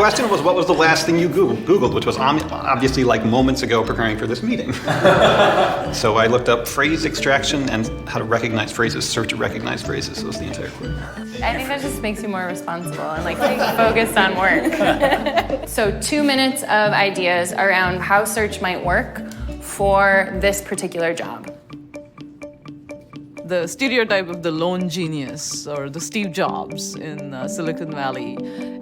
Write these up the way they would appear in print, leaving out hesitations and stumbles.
question was, what was the last thing you Googled, which was obviously like moments ago preparing for this meeting. So I looked up phrase extraction and how to recognize phrases, search and recognize phrases. So was the entire quiz. I think that just makes you more responsible and like focused on work. So 2 minutes of ideas around how search might work for this particular job. The stereotype of the lone genius or the Steve Jobs in Silicon Valley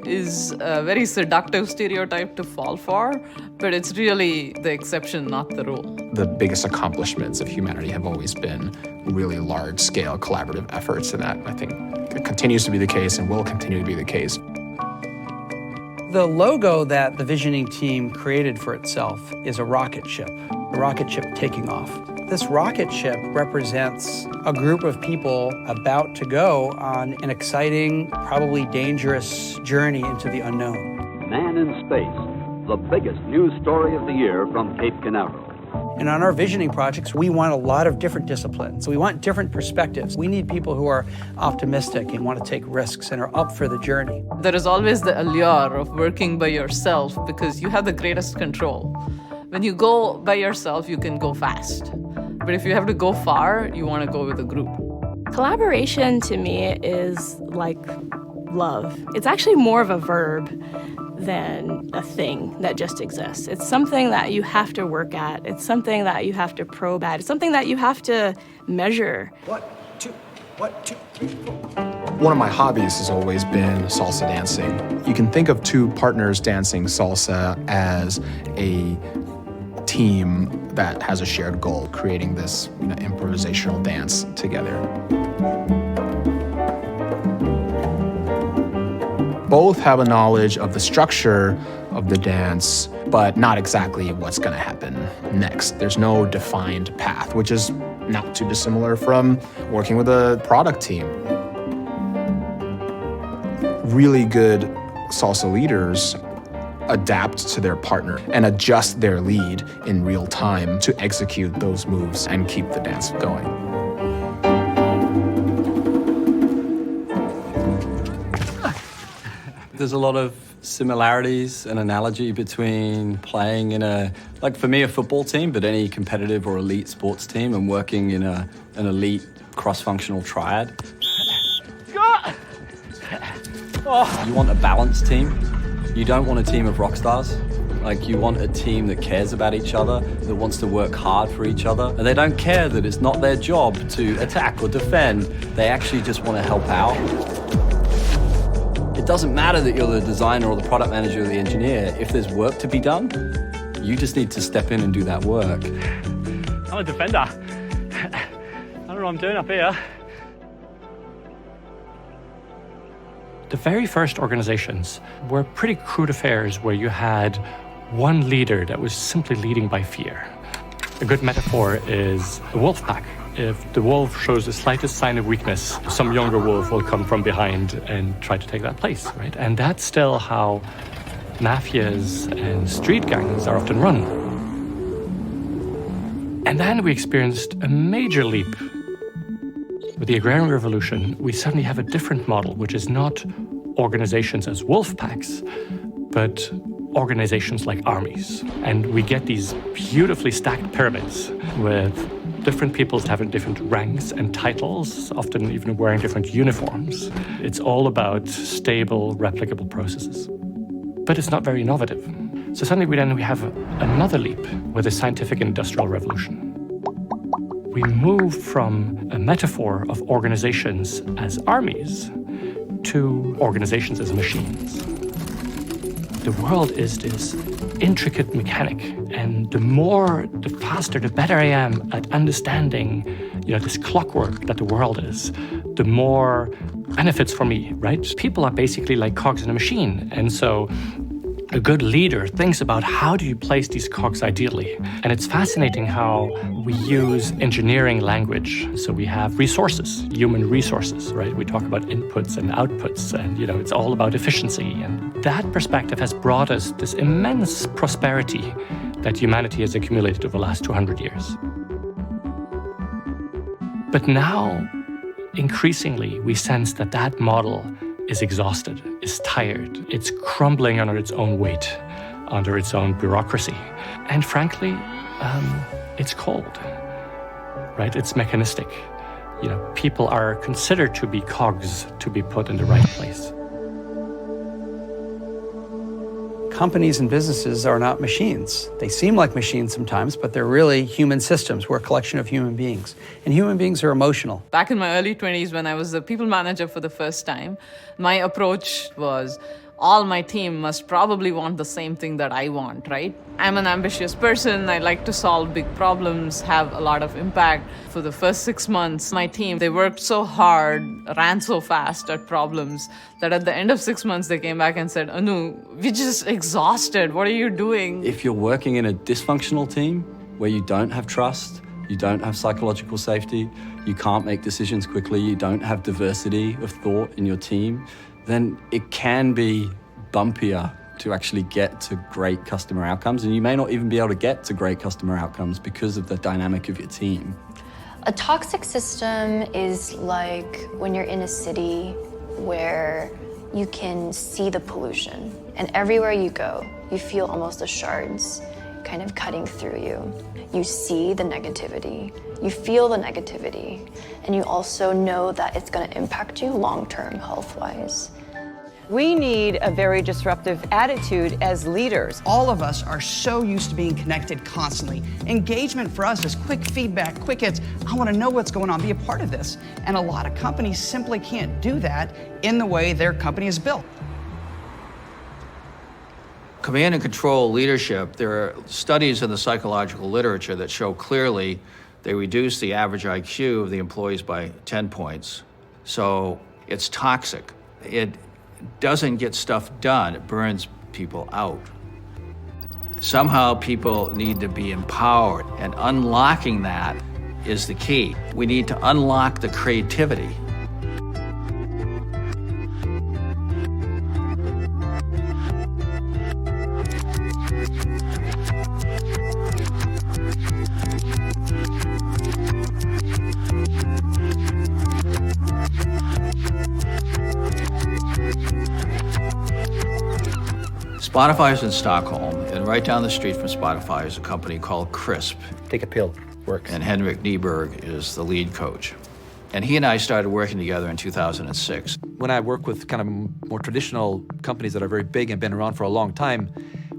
is a very seductive stereotype to fall for, but it's really the exception, not the rule. The biggest accomplishments of humanity have always been really large-scale collaborative efforts, and that, I think, it continues to be the case and will continue to be the case. The logo that the visioning team created for itself is a rocket ship taking off. This rocket ship represents a group of people about to go on an exciting, probably dangerous journey into the unknown. Man in Space, the biggest news story of the year from Cape Canaveral. And on our visioning projects, we want a lot of different disciplines. We want different perspectives. We need people who are optimistic and want to take risks and are up for the journey. There is always the allure of working by yourself because you have the greatest control. When you go by yourself, you can go fast. But if you have to go far, you want to go with a group. Collaboration to me is like love. It's actually more of a verb than a thing that just exists. It's something that you have to work at. It's something that you have to probe at. It's something that you have to measure. 1, 2, 3, 4. One of my hobbies has always been salsa dancing. You can think of two partners dancing salsa as a team that has a shared goal, creating this improvisational dance together. Both have a knowledge of the structure of the dance, but not exactly what's going to happen next. There's no defined path, which is not too dissimilar from working with a product team. Really good salsa leaders adapt to their partner and adjust their lead in real time to execute those moves and keep the dance going. There's a lot of similarities and analogy between playing in like for me, a football team, but any competitive or elite sports team, and working in an elite cross-functional triad. You want a balanced team. You don't want a team of rock stars. Like, you want a team that cares about each other, that wants to work hard for each other, and they don't care that it's not their job to attack or defend. They actually just want to help out. It doesn't matter that you're the designer or the product manager or the engineer. If there's work to be done, you just need to step in and do that work. I'm a defender. I don't know what I'm doing up here. The very first organizations were pretty crude affairs where you had one leader that was simply leading by fear. A good metaphor is a wolf pack. If the wolf shows the slightest sign of weakness, some younger wolf will come from behind and try to take that place, right? And that's still how mafias and street gangs are often run. And then we experienced a major leap. With the agrarian revolution, we suddenly have a different model, which is not organizations as wolf packs, but organizations like armies. And we get these beautifully stacked pyramids with different peoples having different ranks and titles, often even wearing different uniforms. It's all about stable, replicable processes. But it's not very innovative. So suddenly we have another leap with the scientific and industrial revolution. We move from a metaphor of organizations as armies to organizations as machines. The world is this intricate mechanic, and the faster, the better I am at understanding, this clockwork that the world is, the more benefits for me, right? People are basically like cogs in a machine, and so a good leader thinks about how do you place these cogs ideally. And it's fascinating how we use engineering language. So we have resources, human resources, right? We talk about inputs and outputs, and it's all about efficiency. And that perspective has brought us this immense prosperity that humanity has accumulated over the last 200 years. But now, increasingly, we sense that model is exhausted, is tired. It's crumbling under its own weight, under its own bureaucracy. And frankly, it's cold, right? It's mechanistic. You know, people are considered to be cogs to be put in the right place. Companies and businesses are not machines. They seem like machines sometimes, but they're really human systems. We're a collection of human beings. And human beings are emotional. Back in my early 20s, when I was a people manager for the first time, my approach was all my team must probably want the same thing that I want, right? I'm an ambitious person. I like to solve big problems, have a lot of impact. For the first 6 months, my team, they worked so hard, ran so fast at problems, that at the end of 6 months, they came back and said, Anu, we're just exhausted. What are you doing? If you're working in a dysfunctional team where you don't have trust, you don't have psychological safety, you can't make decisions quickly, you don't have diversity of thought in your team, then it can be bumpier to actually get to great customer outcomes. And you may not even be able to get to great customer outcomes because of the dynamic of your team. A toxic system is like when you're in a city where you can see the pollution, and everywhere you go, you feel almost the shards kind of cutting through you. You see the negativity, you feel the negativity, and you also know that it's going to impact you long-term health-wise. We need a very disruptive attitude as leaders. All of us are so used to being connected constantly. Engagement for us is quick feedback, quick hits. I want to know what's going on, be a part of this. And a lot of companies simply can't do that in the way their company is built. Command and control leadership, there are studies in the psychological literature that show clearly they reduce the average IQ of the employees by 10 points. So it's toxic. It doesn't get stuff done, it burns people out. Somehow people need to be empowered, and unlocking that is the key. We need to unlock the creativity. Spotify is in Stockholm, and right down the street from Spotify is a company called Crisp. Take a pill, works. And Henrik Nieberg is the lead coach. And he and I started working together in 2006. When I work with kind of more traditional companies that are very big and been around for a long time,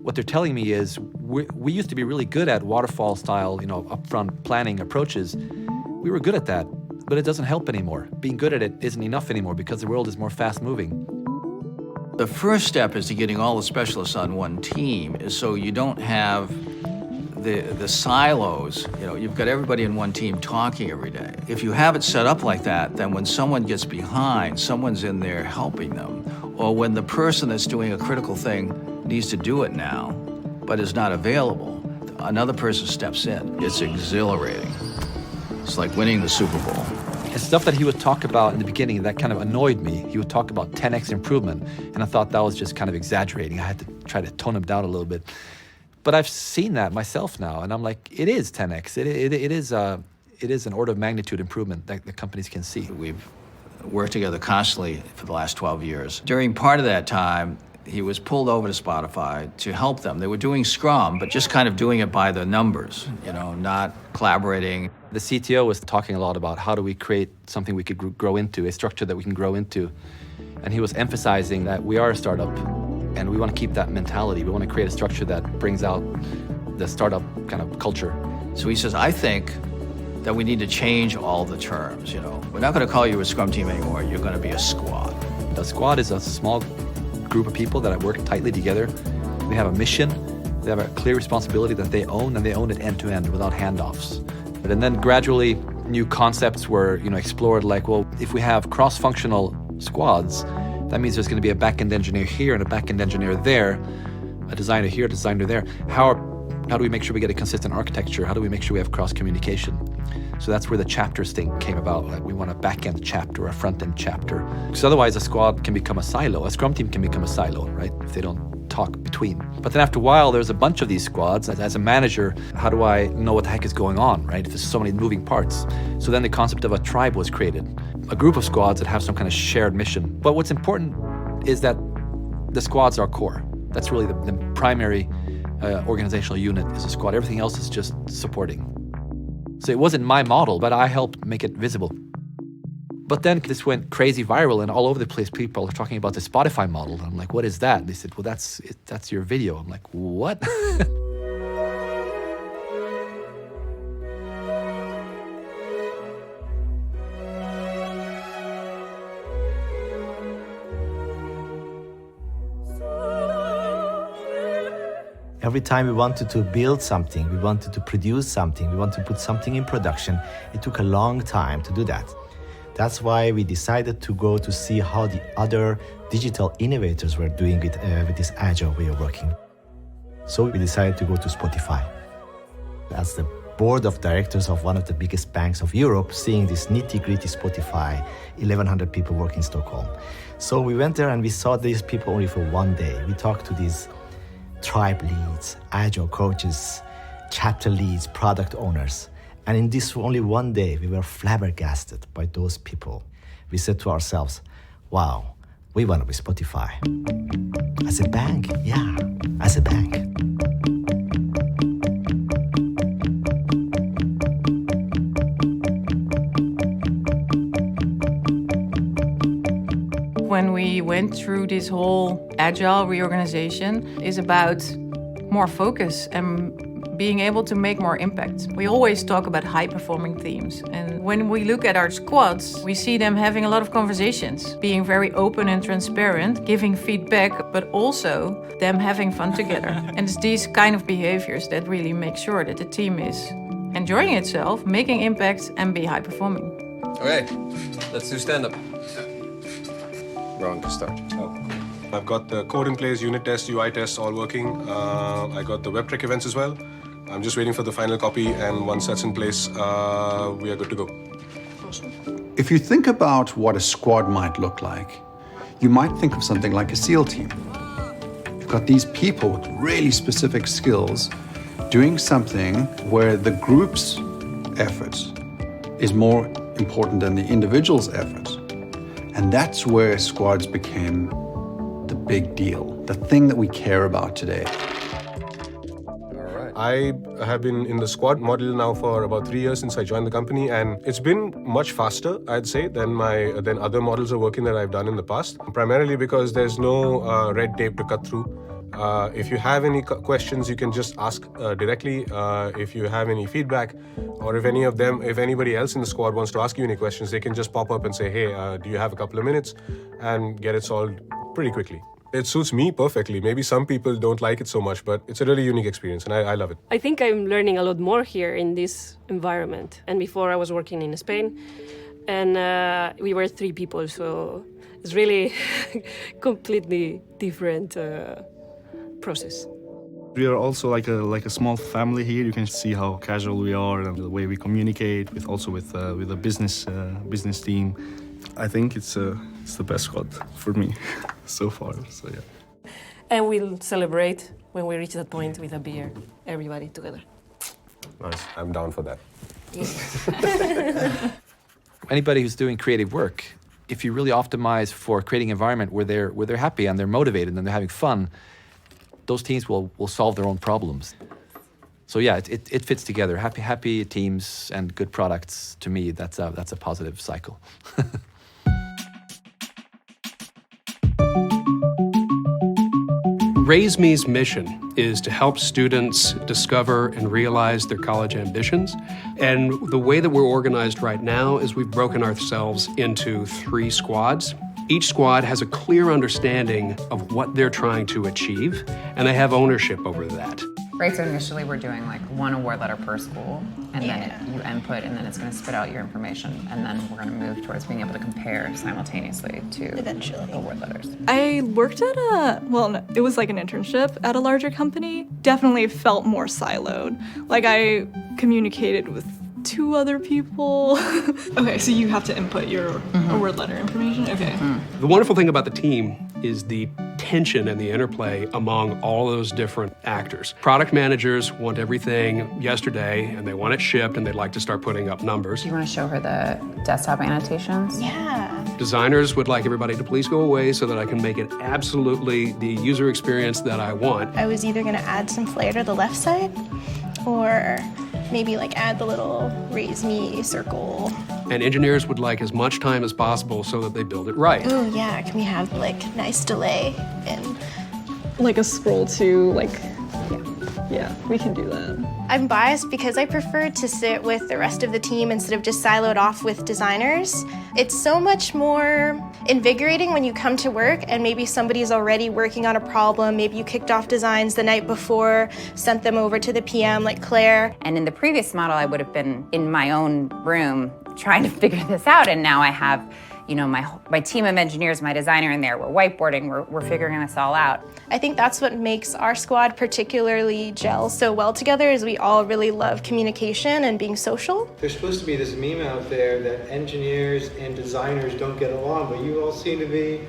what they're telling me is we used to be really good at waterfall style, upfront planning approaches. We were good at that, but it doesn't help anymore. Being good at it isn't enough anymore because the world is more fast moving. The first step is to getting all the specialists on one team, is so you don't have the silos. You've got everybody in one team talking every day. If you have it set up like that, then when someone gets behind, someone's in there helping them. Or when the person that's doing a critical thing needs to do it now, but is not available, another person steps in. It's exhilarating. It's like winning the Super Bowl. And stuff that he would talk about in the beginning that kind of annoyed me. He would talk about 10x improvement, and I thought that was just kind of exaggerating. I had to try to tone him down a little bit. But I've seen that myself now, and I'm like, it is 10x. It is an order of magnitude improvement that the companies can see. We've worked together constantly for the last 12 years. During part of that time, he was pulled over to Spotify to help them. They were doing Scrum, but just kind of doing it by the numbers, not collaborating. The CTO was talking a lot about how do we create something we could grow into, a structure that we can grow into. And he was emphasizing that we are a startup and we want to keep that mentality. We want to create a structure that brings out the startup kind of culture. So he says, I think that we need to change all the terms, We're not going to call you a Scrum team anymore. You're going to be a squad. A squad is a small group of people that work tightly together. They have a mission, they have a clear responsibility that they own, and they own it end to end without handoffs. And then gradually new concepts were explored, like, well, if we have cross-functional squads, that means there's going to be a back-end engineer here and a back-end engineer there, a designer here, a designer there. How do we make sure we get a consistent architecture? How do we make sure we have cross-communication? So that's where the chapters thing came about. Like, we want a back-end chapter, a front-end chapter. Because otherwise a squad can become a silo. A Scrum team can become a silo, right? If they don't talk between. But then after a while, there's a bunch of these squads. As a manager, how do I know what the heck is going on, right? If there's so many moving parts. So then the concept of a tribe was created. A group of squads that have some kind of shared mission. But what's important is that the squads are core. That's really the primary organizational unit is a squad. Everything else is just supporting. So it wasn't my model, but I helped make it visible. But then this went crazy viral, and all over the place people are talking about the Spotify model. I'm like, what is that? And they said, well, that's your video. I'm like, what? Every time we wanted to build something, we wanted to produce something, we wanted to put something in production, it took a long time to do that. That's why we decided to go to see how the other digital innovators were doing it with this agile way of working. So we decided to go to Spotify. As the board of directors of one of the biggest banks of Europe, seeing this nitty-gritty Spotify, 1,100 people work in Stockholm. So we went there and we saw these people only for one day. We talked to these tribe leads, agile coaches, chapter leads, product owners. And in this only one day, we were flabbergasted by those people. We said to ourselves, wow, we want to be Spotify. As a bank, yeah, as a bank. When we went through this whole agile reorganization is about more focus and being able to make more impact. We always talk about high-performing teams. And when we look at our squads, we see them having a lot of conversations, being very open and transparent, giving feedback, but also them having fun together. And it's these kind of behaviors that really make sure that the team is enjoying itself, making impact, and be high-performing. Okay, let's do stand-up. Wrong start. Oh. I've got the code in place, unit tests, UI tests all working. I got the web trek events as well. I'm just waiting for the final copy, and once that's in place, we are good to go. Awesome. If you think about what a squad might look like, you might think of something like a SEAL team. You've got these people with really specific skills doing something where the group's effort is more important than the individual's effort. And that's where squads became the big deal, the thing that we care about today. I have been in the squad model now for about 3 years since I joined the company, and it's been much faster, I'd say, than other models of working that I've done in the past. Primarily because there's no red tape to cut through. If you have any questions, you can just ask directly. If you have any feedback, or if anybody else in the squad wants to ask you any questions, they can just pop up and say, hey, do you have a couple of minutes? And get it solved pretty quickly. It suits me perfectly. Maybe some people don't like it so much, but it's a really unique experience, and I love it. I think I'm learning a lot more here in this environment. And before I was working in Spain, and we were 3 people, so it's really completely different process. We are also like a small family here. You can see how casual we are and the way we communicate with the business team. I think it's the best squad for me so far. So yeah. And we'll celebrate when we reach that point with a beer, everybody together. Nice. I'm down for that. Anybody who's doing creative work, if you really optimize for creating an environment where they're happy and they're motivated and they're having fun, those teams will solve their own problems. So yeah, it fits together. Happy teams and good products. To me, that's a positive cycle. Raise Me's mission is to help students discover and realize their college ambitions. And the way that we're organized right now is we've broken ourselves into 3 squads. Each squad has a clear understanding of what they're trying to achieve, and they have ownership over that. Right, so initially we're doing like 1 award letter per school, and then you input, and then it's going to spit out your information, and then we're going to move towards being able to compare simultaneously to the award letters. I worked at it was like an internship at a larger company. Definitely felt more siloed. Like I communicated with 2 other people. Okay, so you have to input your award letter information? Okay. The wonderful thing about the team is the tension and the interplay among all those different actors. Product managers want everything yesterday, and they want it shipped, and they'd like to start putting up numbers. Do you want to show her the desktop annotations? Yeah. Designers would like everybody to please go away so that I can make it absolutely the user experience that I want. I was either going to add some flair to the left side, or maybe like add the little raise me circle. And engineers would like as much time as possible so that they build it right. Oh yeah, can we have like nice delay and like a scroll to like, yeah, we can do that. I'm biased because I prefer to sit with the rest of the team instead of just siloed off with designers. It's so much more invigorating when you come to work and maybe somebody's already working on a problem. Maybe you kicked off designs the night before, sent them over to the PM like Claire. And in the previous model, I would have been in my own room trying to figure this out. And now I have, you know, my team of engineers, my designer in there, we're whiteboarding, we're figuring this all out. I think that's what makes our squad particularly gel so well together is we all really love communication and being social. There's supposed to be this meme out there that engineers and designers don't get along, but you all seem to be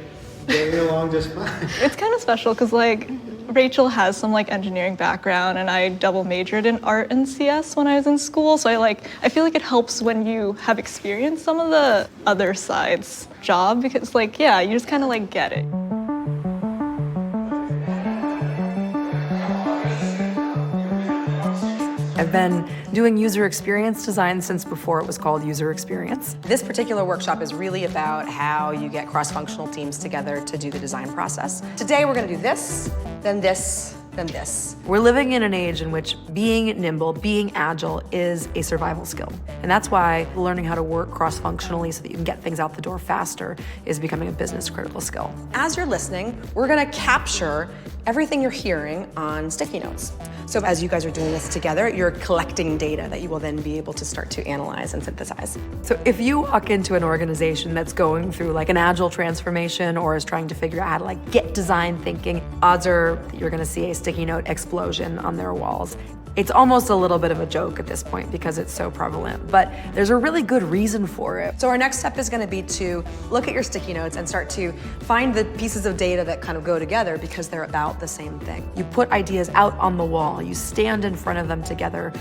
getting along just fine. It's kind of special because like Rachel has some like engineering background and I double majored in art and CS when I was in school. So I feel like it helps when you have experienced some of the other side's job because like, yeah, you just kind of like get it. I've been doing user experience design since before it was called user experience. This particular workshop is really about how you get cross-functional teams together to do the design process. Today we're going to do this, then this, then this. We're living in an age in which being nimble, being agile is a survival skill. And that's why learning how to work cross-functionally so that you can get things out the door faster is becoming a business critical skill. As you're listening, we're going to capture everything you're hearing on sticky notes. So as you guys are doing this together, you're collecting data that you will then be able to start to analyze and synthesize. So if you walk into an organization that's going through like an agile transformation or is trying to figure out how to like get design thinking, odds are you're gonna see a sticky note explosion on their walls. It's almost a little bit of a joke at this point because it's so prevalent, but there's a really good reason for it. So our next step is going to be to look at your sticky notes and start to find the pieces of data that kind of go together because they're about the same thing. You put ideas out on the wall, you stand in front of them together.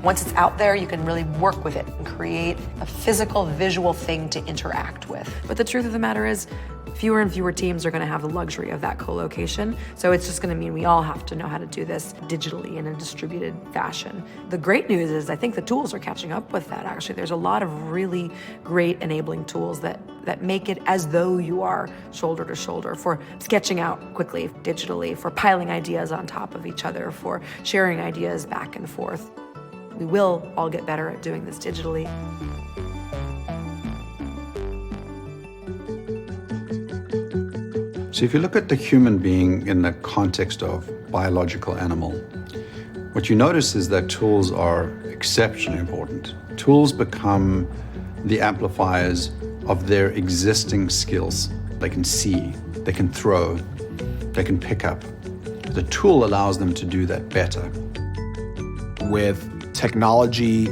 Once it's out there, you can really work with it and create a physical, visual thing to interact with. But the truth of the matter is, fewer and fewer teams are going to have the luxury of that co-location. So it's just going to mean we all have to know how to do this digitally in a distributed fashion. The great news is I think the tools are catching up with that, actually. There's a lot of really great enabling tools that make it as though you are shoulder to shoulder for sketching out quickly digitally, for piling ideas on top of each other, for sharing ideas back and forth. We will all get better at doing this digitally. So if you look at the human being in the context of biological animal, what you notice is that tools are exceptionally important. Tools become the amplifiers of their existing skills. They can see, they can throw, they can pick up. The tool allows them to do that better. With technology,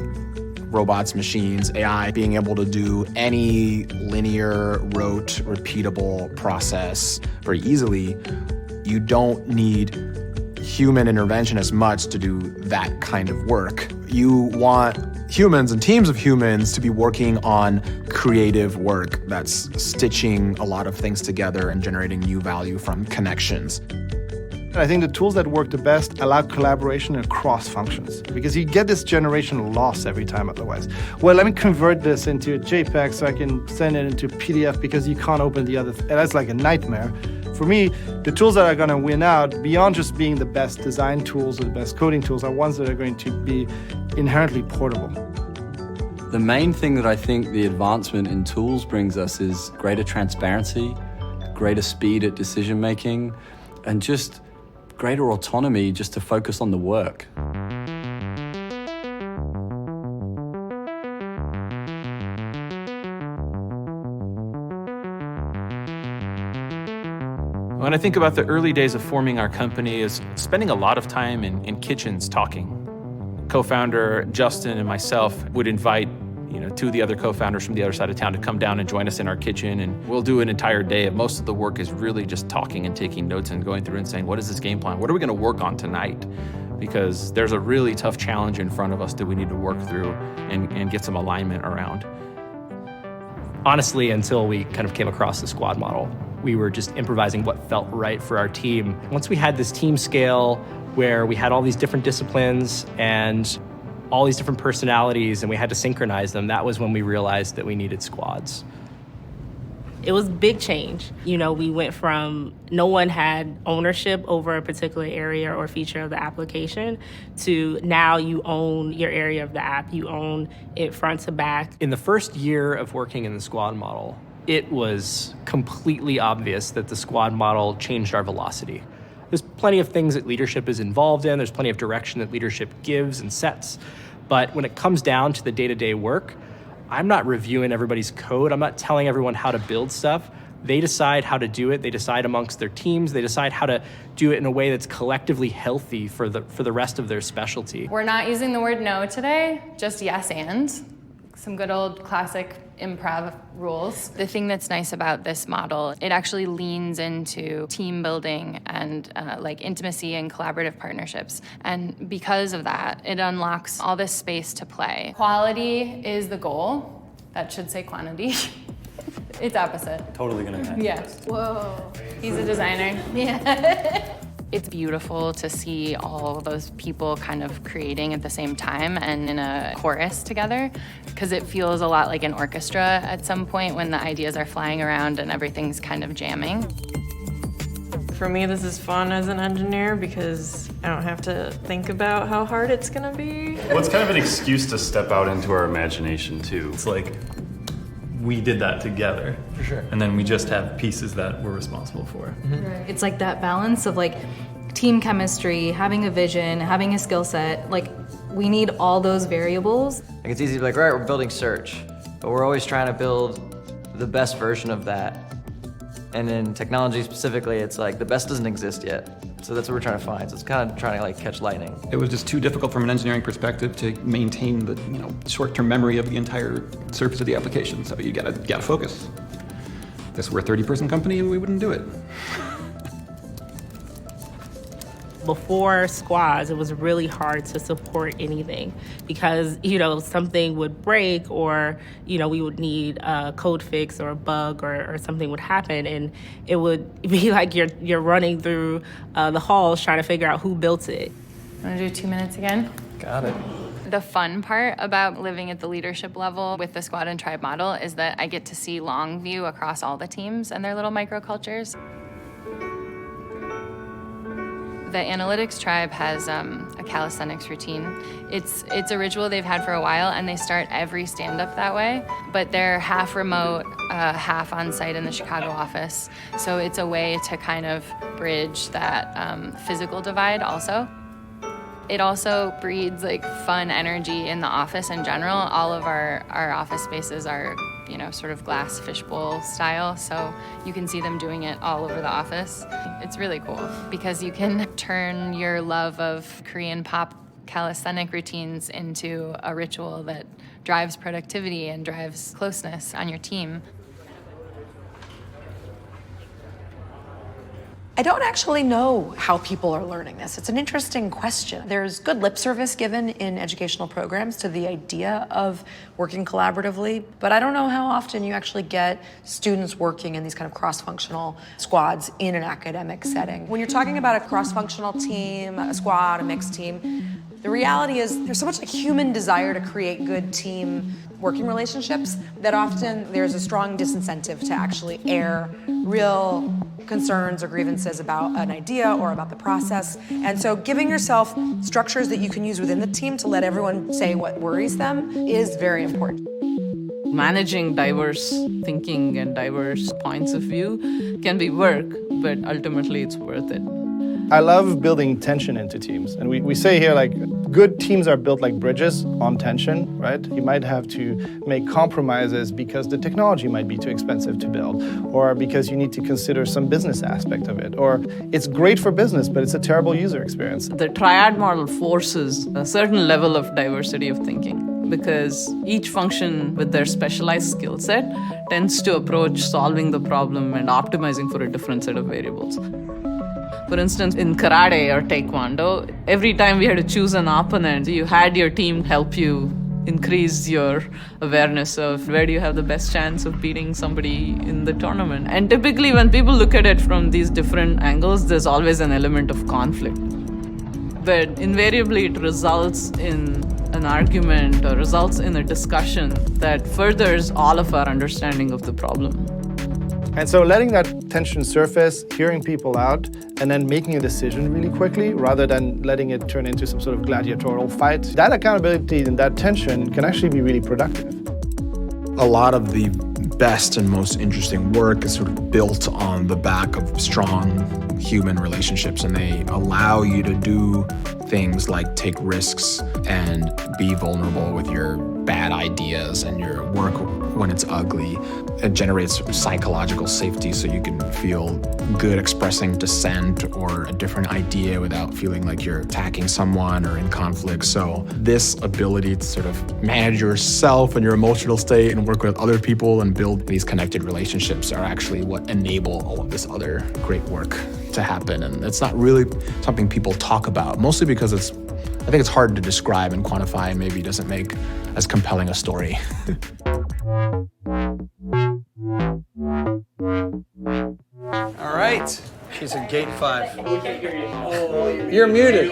robots, machines, AI being able to do any linear, rote, repeatable process very easily, you don't need human intervention as much to do that kind of work. You want humans and teams of humans to be working on creative work that's stitching a lot of things together and generating new value from connections. I think the tools that work the best allow collaboration across functions because you get this generational loss every time otherwise. Well, let me convert this into a JPEG so I can send it into PDF because you can't open the other. And that's like a nightmare. For me, the tools that are going to win out, beyond just being the best design tools or the best coding tools, are ones that are going to be inherently portable. The main thing that I think the advancement in tools brings us is greater transparency, greater speed at decision making, and just greater autonomy just to focus on the work. When I think about the early days of forming our company is spending a lot of time in kitchens talking. Co-founder Justin and myself would invite two of the other co-founders from the other side of town to come down and join us in our kitchen, and we'll do an entire day. Most of the work is really just talking and taking notes and going through and saying, what is this game plan? What are we going to work on tonight? Because there's a really tough challenge in front of us that we need to work through and get some alignment around. Honestly, until we kind of came across the squad model, we were just improvising what felt right for our team. Once we had this team scale where we had all these different disciplines and all these different personalities and we had to synchronize them, that was when we realized that we needed squads. It was big change. We went from no one had ownership over a particular area or feature of the application to now you own your area of the app. You own it front to back. In the first year of working in the squad model, it was completely obvious that the squad model changed our velocity. There's plenty of things that leadership is involved in. There's plenty of direction that leadership gives and sets. But when it comes down to the day-to-day work, I'm not reviewing everybody's code. I'm not telling everyone how to build stuff. They decide how to do it. They decide amongst their teams. They decide how to do it in a way that's collectively healthy for the rest of their specialty. We're not using the word no today, just yes and. Some good old classic improv rules. The thing that's nice about this model, it actually leans into team building and like intimacy and collaborative partnerships. And because of that, it unlocks all this space to play. Quality is the goal. That should say quantity. It's opposite. Totally gonna match. Yeah. Whoa. He's a designer. Yeah. It's beautiful to see all those people kind of creating at the same time and in a chorus together, because it feels a lot like an orchestra at some point when the ideas are flying around and everything's kind of jamming. For me, this is fun as an engineer because I don't have to think about how hard it's gonna be. Well, it's kind of an excuse to step out into our imagination too. It's like, we did that together. For sure. And then we just have pieces that we're responsible for. Right. It's like that balance of like team chemistry, having a vision, having a skill set. Like we need all those variables. Like it's easy to be like, right, we're building search, but we're always trying to build the best version of that. And in technology specifically, it's like the best doesn't exist yet. So that's what we're trying to find. So it's kind of trying to like catch lightning. It was just too difficult from an engineering perspective to maintain the short-term memory of the entire surface of the application. So you gotta focus. This we're a 30-person company and we wouldn't do it. Before squads, it was really hard to support anything because, something would break or, we would need a code fix or a bug or something would happen. And it would be like you're running through the halls trying to figure out who built it. Want to do 2 minutes again? Got it. The fun part about living at the leadership level with the squad and tribe model is that I get to see long view across all the teams and their little microcultures. The analytics tribe has a calisthenics routine. It's a ritual they've had for a while, and they start every stand-up that way, but they're half remote, half on-site in the Chicago office. So it's a way to kind of bridge that physical divide also. It also breeds like fun energy in the office in general. All of our office spaces are, sort of glass fishbowl style, so you can see them doing it all over the office. It's really cool because you can turn your love of Korean pop calisthenic routines into a ritual that drives productivity and drives closeness on your team. I don't actually know how people are learning this. It's an interesting question. There's good lip service given in educational programs to the idea of working collaboratively, but I don't know how often you actually get students working in these kind of cross-functional squads in an academic setting. When you're talking about a cross-functional team, a squad, a mixed team, the reality is there's so much like human desire to create good team working relationships that often there's a strong disincentive to actually air real concerns or grievances about an idea or about the process. And so giving yourself structures that you can use within the team to let everyone say what worries them is very important. Managing diverse thinking and diverse points of view can be work, but ultimately it's worth it. I love building tension into teams. And we say here, like, good teams are built like bridges on tension, right? You might have to make compromises because the technology might be too expensive to build, or because you need to consider some business aspect of it, or it's great for business, but it's a terrible user experience. The Triad Model forces a certain level of diversity of thinking. because each function with their specialized skill set tends to approach solving the problem and optimizing for a different set of variables. For instance, in karate or taekwondo, every time we had to choose an opponent, you had your team help you increase your awareness of where do you have the best chance of beating somebody in the tournament. And typically when people look at it from these different angles, there's always an element of conflict. But invariably it results in an argument or results in a discussion that furthers all of our understanding of the problem. And so letting that tension surface, hearing people out, and then making a decision really quickly rather than letting it turn into some sort of gladiatorial fight, that accountability and that tension can actually be really productive. A lot of the best and most interesting work is sort of built on the back of strong human relationships, and they allow you to do things like take risks and be vulnerable with your bad ideas and your work when it's ugly. It generates psychological safety so you can feel good expressing dissent or a different idea without feeling like you're attacking someone or in conflict. So this ability to sort of manage yourself and your emotional state and work with other people and build these connected relationships are actually what enable all of this other great work to happen. And it's not really something people talk about, mostly because I think it's hard to describe and quantify and maybe doesn't make as compelling a story. All right. She's in gate 5. You're muted.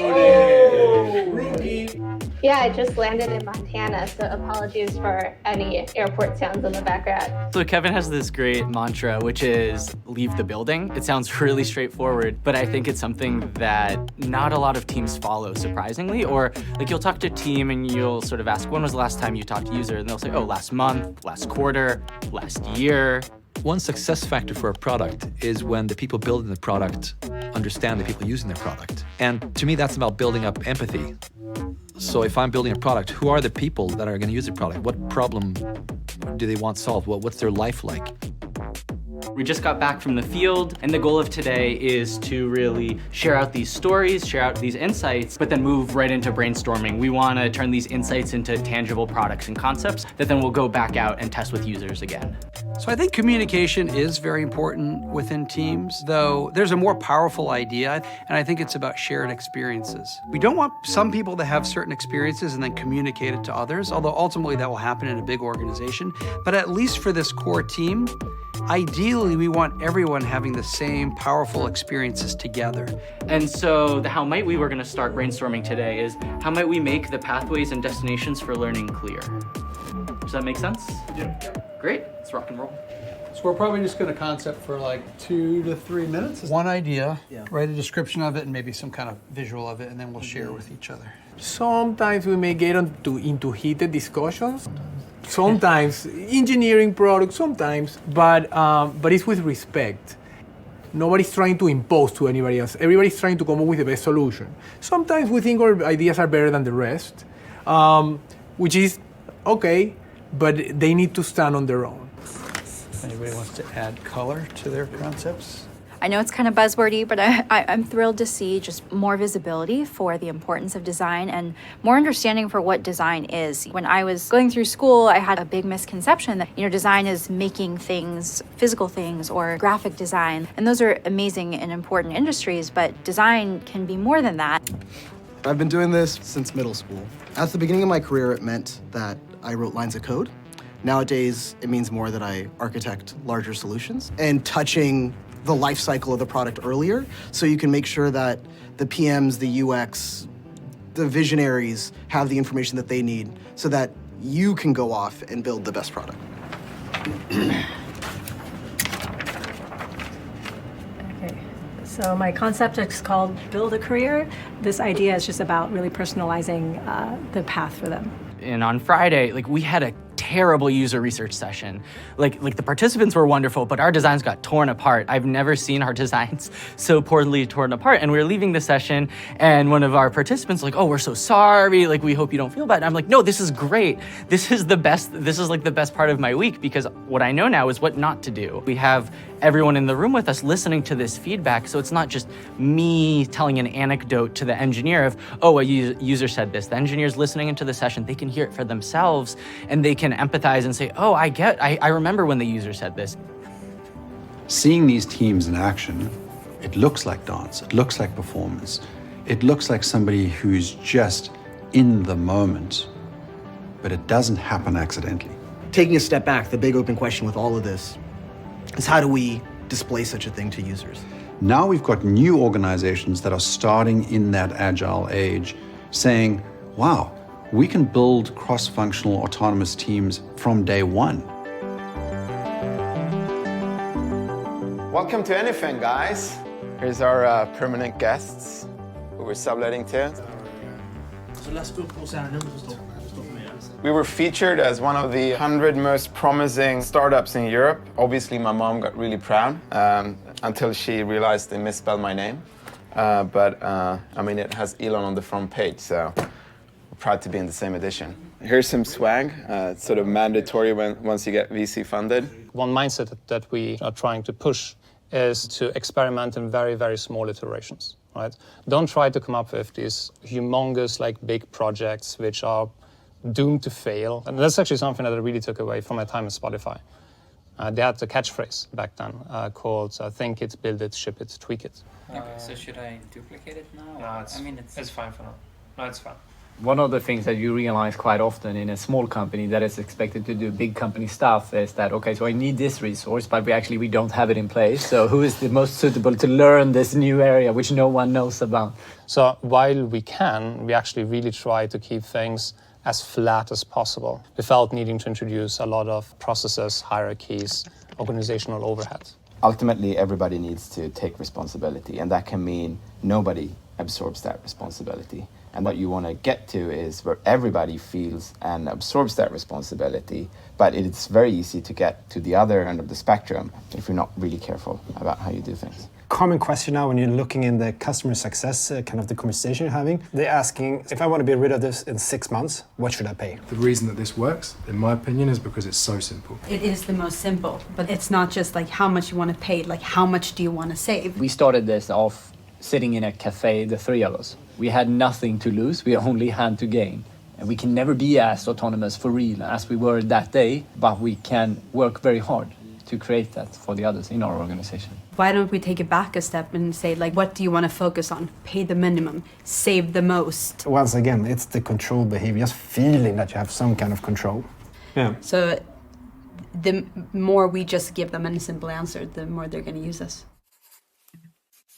Yeah, I just landed in Montana, so apologies for any airport sounds in the background. So Kevin has this great mantra, which is leave the building. It sounds really straightforward, but I think it's something that not a lot of teams follow, surprisingly. Or like you'll talk to a team and you'll sort of ask, when was the last time you talked to a user? And they'll say, oh, last month, last quarter, last year. One success factor for a product is when the people building the product understand the people using the product. And to me, that's about building up empathy. So if I'm building a product, who are the people that are going to use the product? What problem do they want solved? What's their life like? We just got back from the field, and the goal of today is to really share out these stories, share out these insights, but then move right into brainstorming. We want to turn these insights into tangible products and concepts that then we'll go back out and test with users again. So I think communication is very important within teams, though there's a more powerful idea, and I think it's about shared experiences. We don't want some people to have certain experiences and then communicate it to others, although ultimately that will happen in a big organization. But at least for this core team, ideally, we want everyone having the same powerful experiences together. And so the how might we we're going to start brainstorming today is how might we make the pathways and destinations for learning clear? Does that make sense? Yeah. Great, let's rock and roll. So we're probably just going to concept for like 2 to 3 minutes. One idea, write a description of it and maybe some kind of visual of it, and then we'll share with each other. Sometimes we may get into heated discussions. Sometimes engineering products, sometimes, but it's with respect. Nobody's trying to impose to anybody else. Everybody's trying to come up with the best solution. Sometimes we think our ideas are better than the rest, which is okay, but they need to stand on their own. Anybody wants to add color to their concepts? I know it's kind of buzzwordy, but I'm thrilled to see just more visibility for the importance of design and more understanding for what design is. When I was going through school, I had a big misconception that, design is making things, physical things, or graphic design. And those are amazing and important industries, but design can be more than that. I've been doing this since middle school. At the beginning of my career, it meant that I wrote lines of code. Nowadays, it means more that I architect larger solutions and touching the life cycle of the product earlier, so you can make sure that the PMs, the UX, the visionaries have the information that they need so that you can go off and build the best product. Okay, so my concept is called Build a Career. This idea is just about really personalizing the path for them. And on Friday, we had a terrible user research session. Like the participants were wonderful, but our designs got torn apart. I've never seen our designs so poorly torn apart. And we were leaving the session, and one of our participants was like, oh, we're so sorry. We hope you don't feel bad. And I'm like, no, this is great. This is the best. This is the best part of my week, because what I know now is what not to do. We have everyone in the room with us listening to this feedback. So it's not just me telling an anecdote to the engineer of, oh, a user said this. The engineer's listening into the session. They can hear it for themselves and they can empathize and say, oh, I remember when the user said this. Seeing these teams in action, it looks like dance, it looks like performance, it looks like somebody who's just in the moment, but it doesn't happen accidentally. Taking a step back, the big open question with all of this is how do we display such a thing to users? Now we've got new organizations that are starting in that agile age saying, wow, we can build cross-functional autonomous teams from day one. Welcome to Anything, guys. Here's our permanent guests who we're subletting to. We were featured as one of the 100 most promising startups in Europe. Obviously, my mom got really proud until she realized they misspelled my name. I mean, it has Elon on the front page, so we're proud to be in the same edition. Here's some swag. It's sort of mandatory once you get VC funded. One mindset that we are trying to push is to experiment in very, very small iterations, right? Don't try to come up with these humongous, like, big projects which are doomed to fail. And that's actually something that I really took away from my time at Spotify. They had a catchphrase back then called think it, build it, ship it, tweak it. Okay, so should I duplicate it now? No, it's fine for now. No, it's fine. One of the things that you realize quite often in a small company that is expected to do big company stuff is that, okay, so I need this resource, but we don't have it in place. So who is the most suitable to learn this new area which no one knows about? So while we can, we actually really try to keep things as flat as possible without needing to introduce a lot of processes, hierarchies, organizational overhead. Ultimately, everybody needs to take responsibility, and that can mean nobody absorbs that responsibility. And what you want to get to is where everybody feels and absorbs that responsibility, but it's very easy to get to the other end of the spectrum if you're not really careful about how you do things. Common question now when you're looking in the customer success, kind of the conversation you're having, they're asking, if I want to be rid of this in 6 months, what should I pay? The reason that this works, in my opinion, is because it's so simple. It is the most simple, but it's not just like how much you want to pay, like how much do you want to save? We started this off sitting in a cafe, the three of us. We had nothing to lose, we only had to gain. And we can never be as autonomous for real as we were that day, but we can work very hard to create that for the others in our organization. Why don't we take it back a step and say, like, what do you want to focus on? Pay the minimum, save the most. Once again, it's the control behavior, just feeling that you have some kind of control. Yeah. So the more we just give them a simple answer, the more they're going to use us.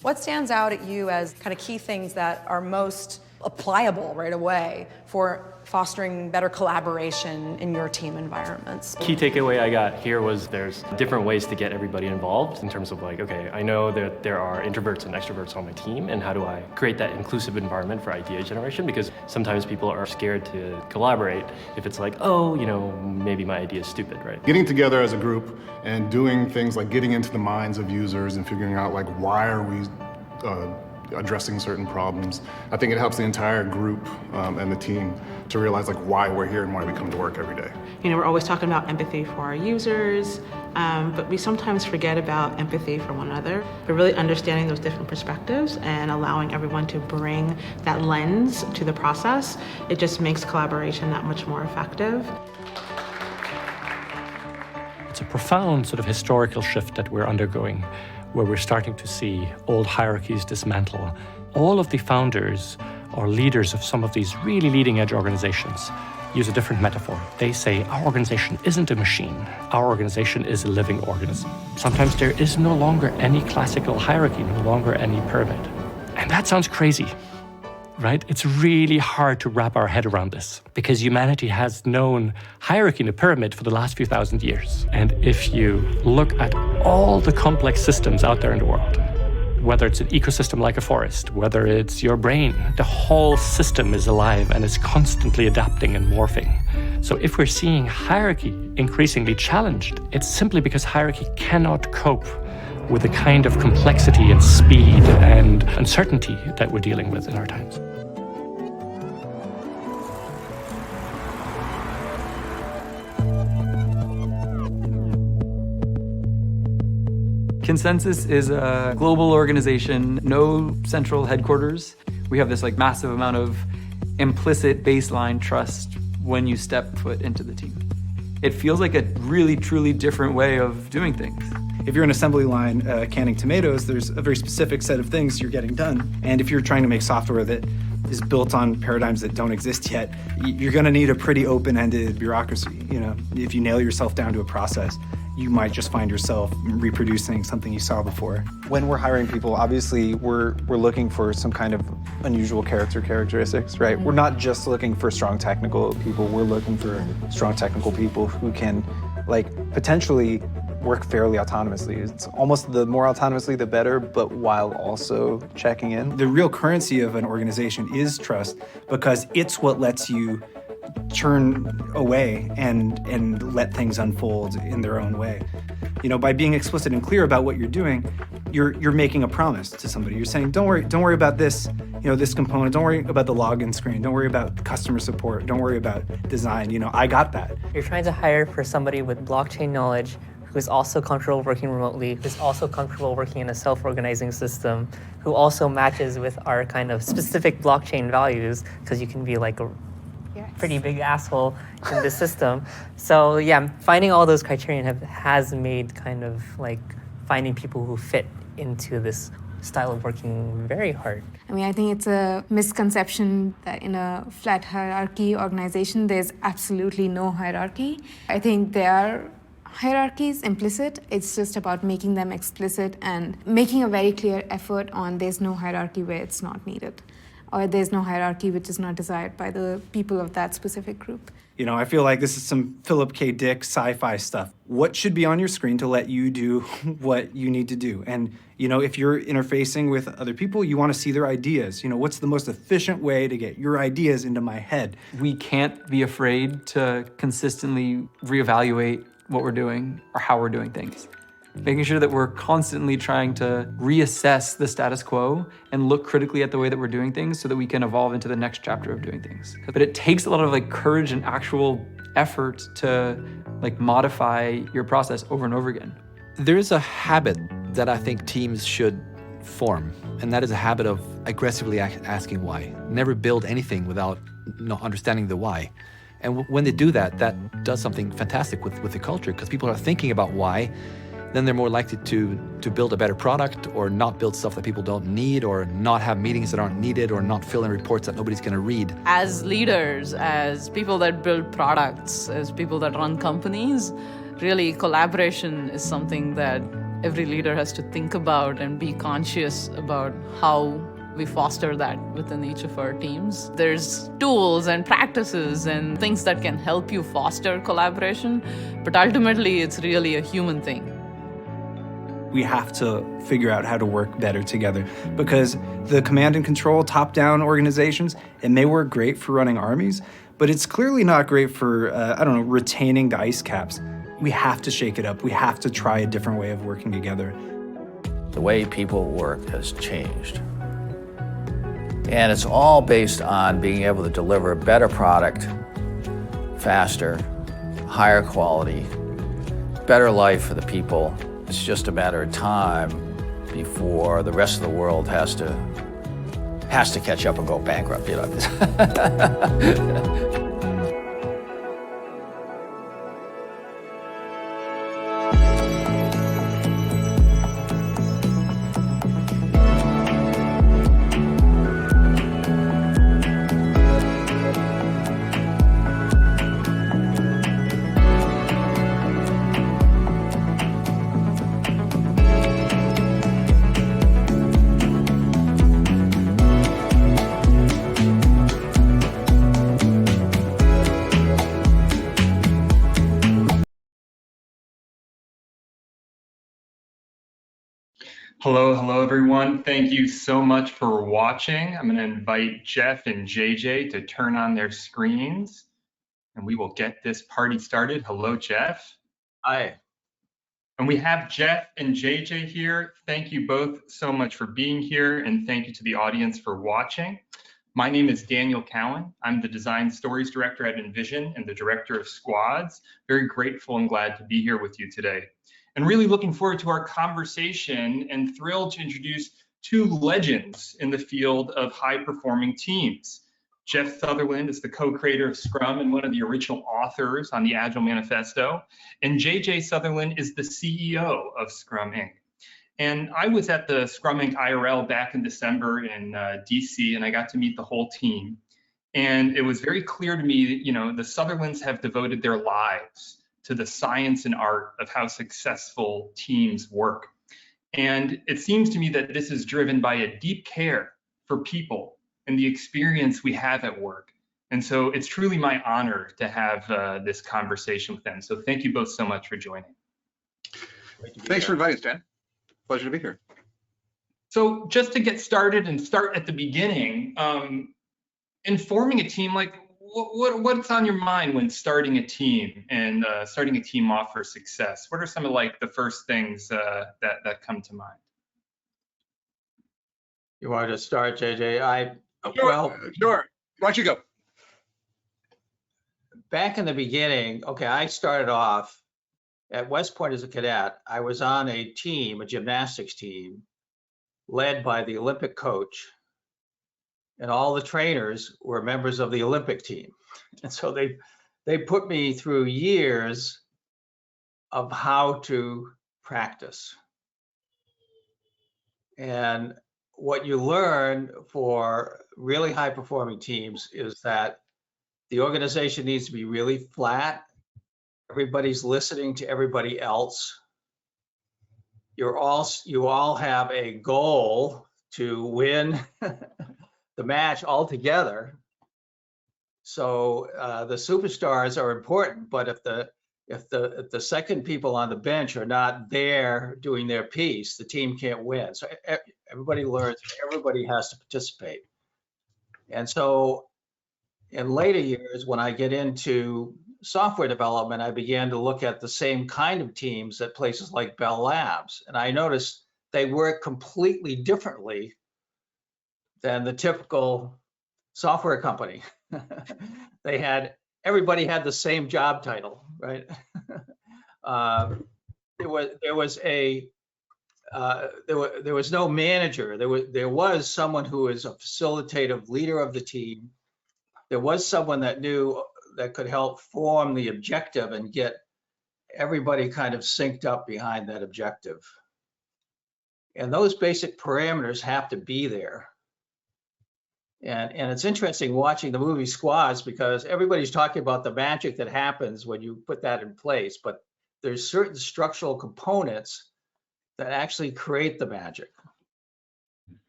What stands out at you as kind of key things that are most applicable right away for fostering better collaboration in your team environments? Key takeaway I got here was there's different ways to get everybody involved in terms of like, okay, I know that there are introverts and extroverts on my team, and how do I create that inclusive environment for idea generation? Because sometimes people are scared to collaborate if it's like, oh, maybe my idea is stupid, right? Getting together as a group and doing things like getting into the minds of users and figuring out like why are we addressing certain problems. I think it helps the entire group and the team to realize like why we're here and why we come to work every day. We're always talking about empathy for our users, but we sometimes forget about empathy for one another. But really understanding those different perspectives and allowing everyone to bring that lens to the process, it just makes collaboration that much more effective. It's a profound sort of historical shift that we're undergoing, where we're starting to see old hierarchies dismantle. All of the founders or leaders of some of these really leading edge organizations use a different metaphor. They say, our organization isn't a machine. Our organization is a living organism. Sometimes there is no longer any classical hierarchy, no longer any pyramid. And that sounds crazy, right? It's really hard to wrap our head around this because humanity has known hierarchy in a pyramid for the last few thousand years. And if you look at all the complex systems out there in the world, whether it's an ecosystem like a forest, whether it's your brain, the whole system is alive and is constantly adapting and morphing. So if we're seeing hierarchy increasingly challenged, it's simply because hierarchy cannot cope with the kind of complexity and speed and uncertainty that we're dealing with in our times. Consensus is a global organization, no central headquarters. We have this like massive amount of implicit baseline trust when you step foot into the team. It feels like a really, truly different way of doing things. If you're an assembly line canning tomatoes, there's a very specific set of things you're getting done. And if you're trying to make software that is built on paradigms that don't exist yet, you're gonna need a pretty open-ended bureaucracy. You know, if you nail yourself down to a process, you might just find yourself reproducing something you saw before. When we're hiring people, obviously we're looking for some kind of unusual characteristics, right? We're not just looking for strong technical people, we're looking for strong technical people who can like potentially work fairly autonomously. It's almost the more autonomously the better, but while also checking in. The real currency of an organization is trust, because it's what lets you turn away and let things unfold in their own way. You know, by being explicit and clear about what you're doing, you're making a promise to somebody. You're saying, don't worry about this, you know, this component. Don't worry about the login screen. Don't worry about customer support. Don't worry about design. You know, I got that. You're trying to hire for somebody with blockchain knowledge who's also comfortable working remotely, who's also comfortable working in a self-organizing system, who also matches with our kind of specific blockchain values, because you can be like a pretty big asshole in the system. So yeah, finding all those criteria has made kind of like finding people who fit into this style of working very hard. I mean, I think it's a misconception that in a flat hierarchy organization, there's absolutely no hierarchy. I think there are hierarchies implicit. It's just about making them explicit and making a very clear effort on there's no hierarchy where it's not needed, or there's no hierarchy which is not desired by the people of that specific group. You know, I feel like this is some Philip K. Dick sci-fi stuff. What should be on your screen to let you do what you need to do? And, you know, if you're interfacing with other people, you want to see their ideas. You know, what's the most efficient way to get your ideas into my head? We can't be afraid to consistently reevaluate what we're doing or how we're doing things. Making sure that we're constantly trying to reassess the status quo and look critically at the way that we're doing things so that we can evolve into the next chapter of doing things. But it takes a lot of like courage and actual effort to like modify your process over and over again. There is a habit that I think teams should form, and that is a habit of aggressively asking why. Never build anything without understanding the why. And when they do that, that does something fantastic with the culture, because people are thinking about why. Then they're more likely to build a better product, or not build stuff that people don't need, or not have meetings that aren't needed, or not fill in reports that nobody's going to read. As leaders, as people that build products, as people that run companies, really collaboration is something that every leader has to think about and be conscious about how we foster that within each of our teams. There's tools and practices and things that can help you foster collaboration, but ultimately it's really a human thing. We have to figure out how to work better together, because the command and control top-down organizations, it may work great for running armies, but it's clearly not great for, retaining the ice caps. We have to shake it up. We have to try a different way of working together. The way people work has changed. And it's all based on being able to deliver a better product, faster, higher quality, better life for the people. It's just a matter of time before the rest of the world has to catch up and go bankrupt, you know. Hello everyone. Thank you so much for watching. I'm going to invite Jeff and JJ to turn on their screens, and we will get this party started. Hello, Jeff. Hi. And we have Jeff and JJ here. Thank you both so much for being here, and thank you to the audience for watching. My name is Daniel Cowan. I'm the Design Stories Director at Envision and the Director of Squads. Very grateful and glad to be here with you today. and really looking forward to our conversation and thrilled to introduce two legends in the field of high-performing teams. Jeff Sutherland is the co-creator of Scrum and one of the original authors on the Agile Manifesto, and JJ Sutherland is the CEO of Scrum Inc. And I was at the Scrum Inc. IRL back in December in DC, and I got to meet the whole team. And it was very clear to me that, you know, the Sutherlands have devoted their lives to the science and art of how successful teams work. And it seems to me that this is driven by a deep care for people and the experience we have at work. And so it's truly my honor to have this conversation with them. So thank you both so much for joining. Thanks for inviting us, Dan. Pleasure to be here. So just to get started and start at the beginning, in forming a team, like what's on your mind when starting a team and starting a team off for success? What are some of like the first things that come to mind? You wanted to start, JJ? Sure. Why don't you go? Back in the beginning, okay, I started off at West Point as a cadet. I was on a team, a gymnastics team, led by the Olympic coach, and all the trainers were members of the Olympic team. And so they put me through years of how to practice. And what you learn for really high performing teams is that the organization needs to be really flat. Everybody's listening to everybody else. You all have a goal to win the match all together. So the superstars are important, but if the second people on the bench are not there doing their piece, the team can't win. So everybody learns, everybody has to participate. And so in later years, when I get into software development, I began to look at the same kind of teams at places like Bell Labs. And I noticed they work completely differently than the typical software company. Everybody had the same job title, right? There was no manager. There was someone who was a facilitative leader of the team. There was someone that could help form the objective and get everybody kind of synced up behind that objective. And those basic parameters have to be there. And it's interesting watching the movie Squads because everybody's talking about the magic that happens when you put that in place, but there's certain structural components that actually create the magic.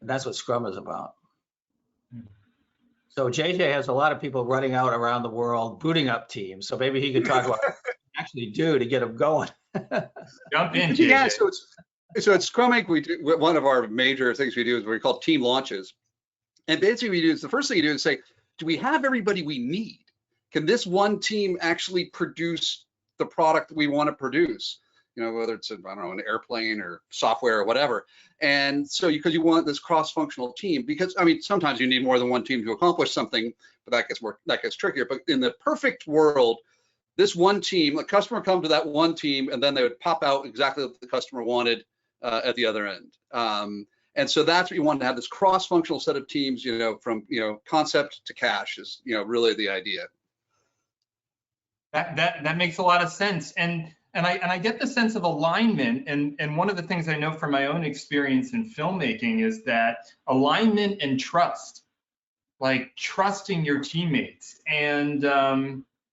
And that's what Scrum is about. So JJ has a lot of people running out around the world, booting up teams. So maybe he could talk about what they actually do to get them going. Jump in, JJ. Yeah, so at Scrum Inc, one of our major things we do is what we call team launches. And basically the first thing you do is say, do we have everybody we need? Can this one team actually produce the product that we want to produce? You know, whether it's, I don't know, an airplane or software or whatever. And so because you want this cross-functional team, because I mean, sometimes you need more than one team to accomplish something, but that gets trickier. But in the perfect world, this one team, a customer come to that one team, and then they would pop out exactly what the customer wanted at the other end. And so that's what you want to have, this cross-functional set of teams, you know, from, you know, concept to cash is, you know, really the idea. That makes a lot of sense. And I get the sense of alignment. And one of the things I know from my own experience in filmmaking is that alignment and trust, like trusting your teammates. And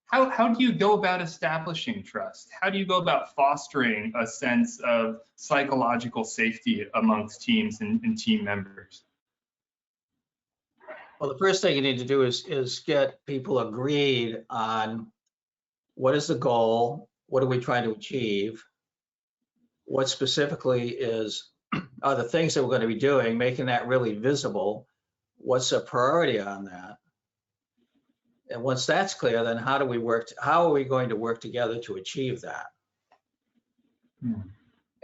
how do you go about establishing trust? How do you go about fostering a sense of psychological safety amongst teams and team members? Well, the first thing you need to do is get people agreed on what is the goal, what are we trying to achieve, what specifically are the things that we're going to be doing, making that really visible, what's a priority on that. And once that's clear, then how are we going to work together to achieve that?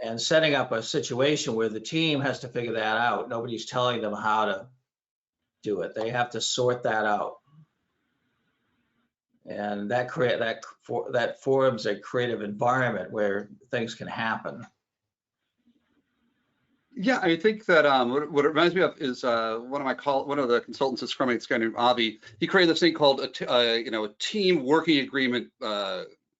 And setting up a situation where the team has to figure that out. Nobody's telling them how to do it. They have to sort that out. And that forms a creative environment where things can happen. Yeah, I think that what it reminds me of is one of the consultants at Scrum, this guy named Avi. He created this thing called a team working agreement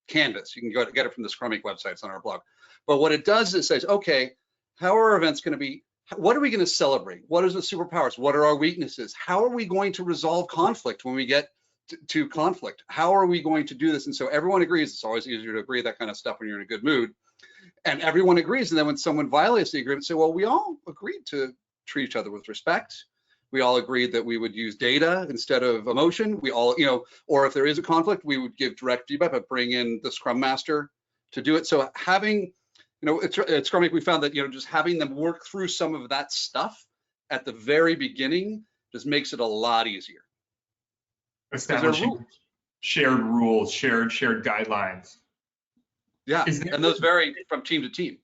canvas. You can go get it from the Scrum website. It's on our blog. But what it does is it says, okay, how are our events going to be? What are we going to celebrate? What is the superpowers? What are our weaknesses? How are we going to resolve conflict when we get to conflict? How are we going to do this? And so everyone agrees. It's always easier to agree that kind of stuff when you're in a good mood. And everyone agrees. And then when someone violates the agreement, say, well, we all agreed to treat each other with respect. We all agreed that we would use data instead of emotion. We all, or if there is a conflict, we would give direct feedback, but bring in the Scrum Master to do it. So having, at Scrum we found that, just having them work through some of that stuff at the very beginning just makes it a lot easier. Establishing shared rules, shared guidelines. Yeah, and those vary from team to team.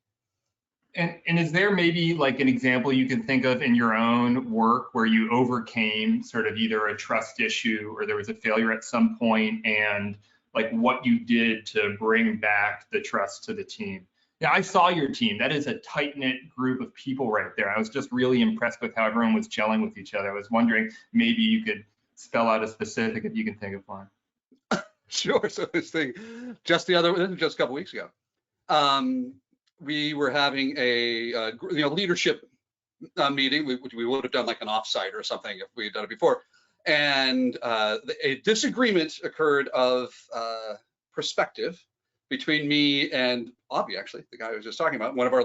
And is there maybe like an example you can think of in your own work where you overcame sort of either a trust issue or there was a failure at some point, and like what you did to bring back the trust to the team? Yeah, I saw your team. That is a tight-knit group of people right there. I was just really impressed with how everyone was gelling with each other. I was wondering maybe you could spell out a specific if you can think of one. Sure. So this thing, just a couple weeks ago, we were having a leadership meeting, which we would have done like an offsite or something if we had done it before, and a disagreement occurred of perspective between me and Avi, actually, the guy I was just talking about, one of our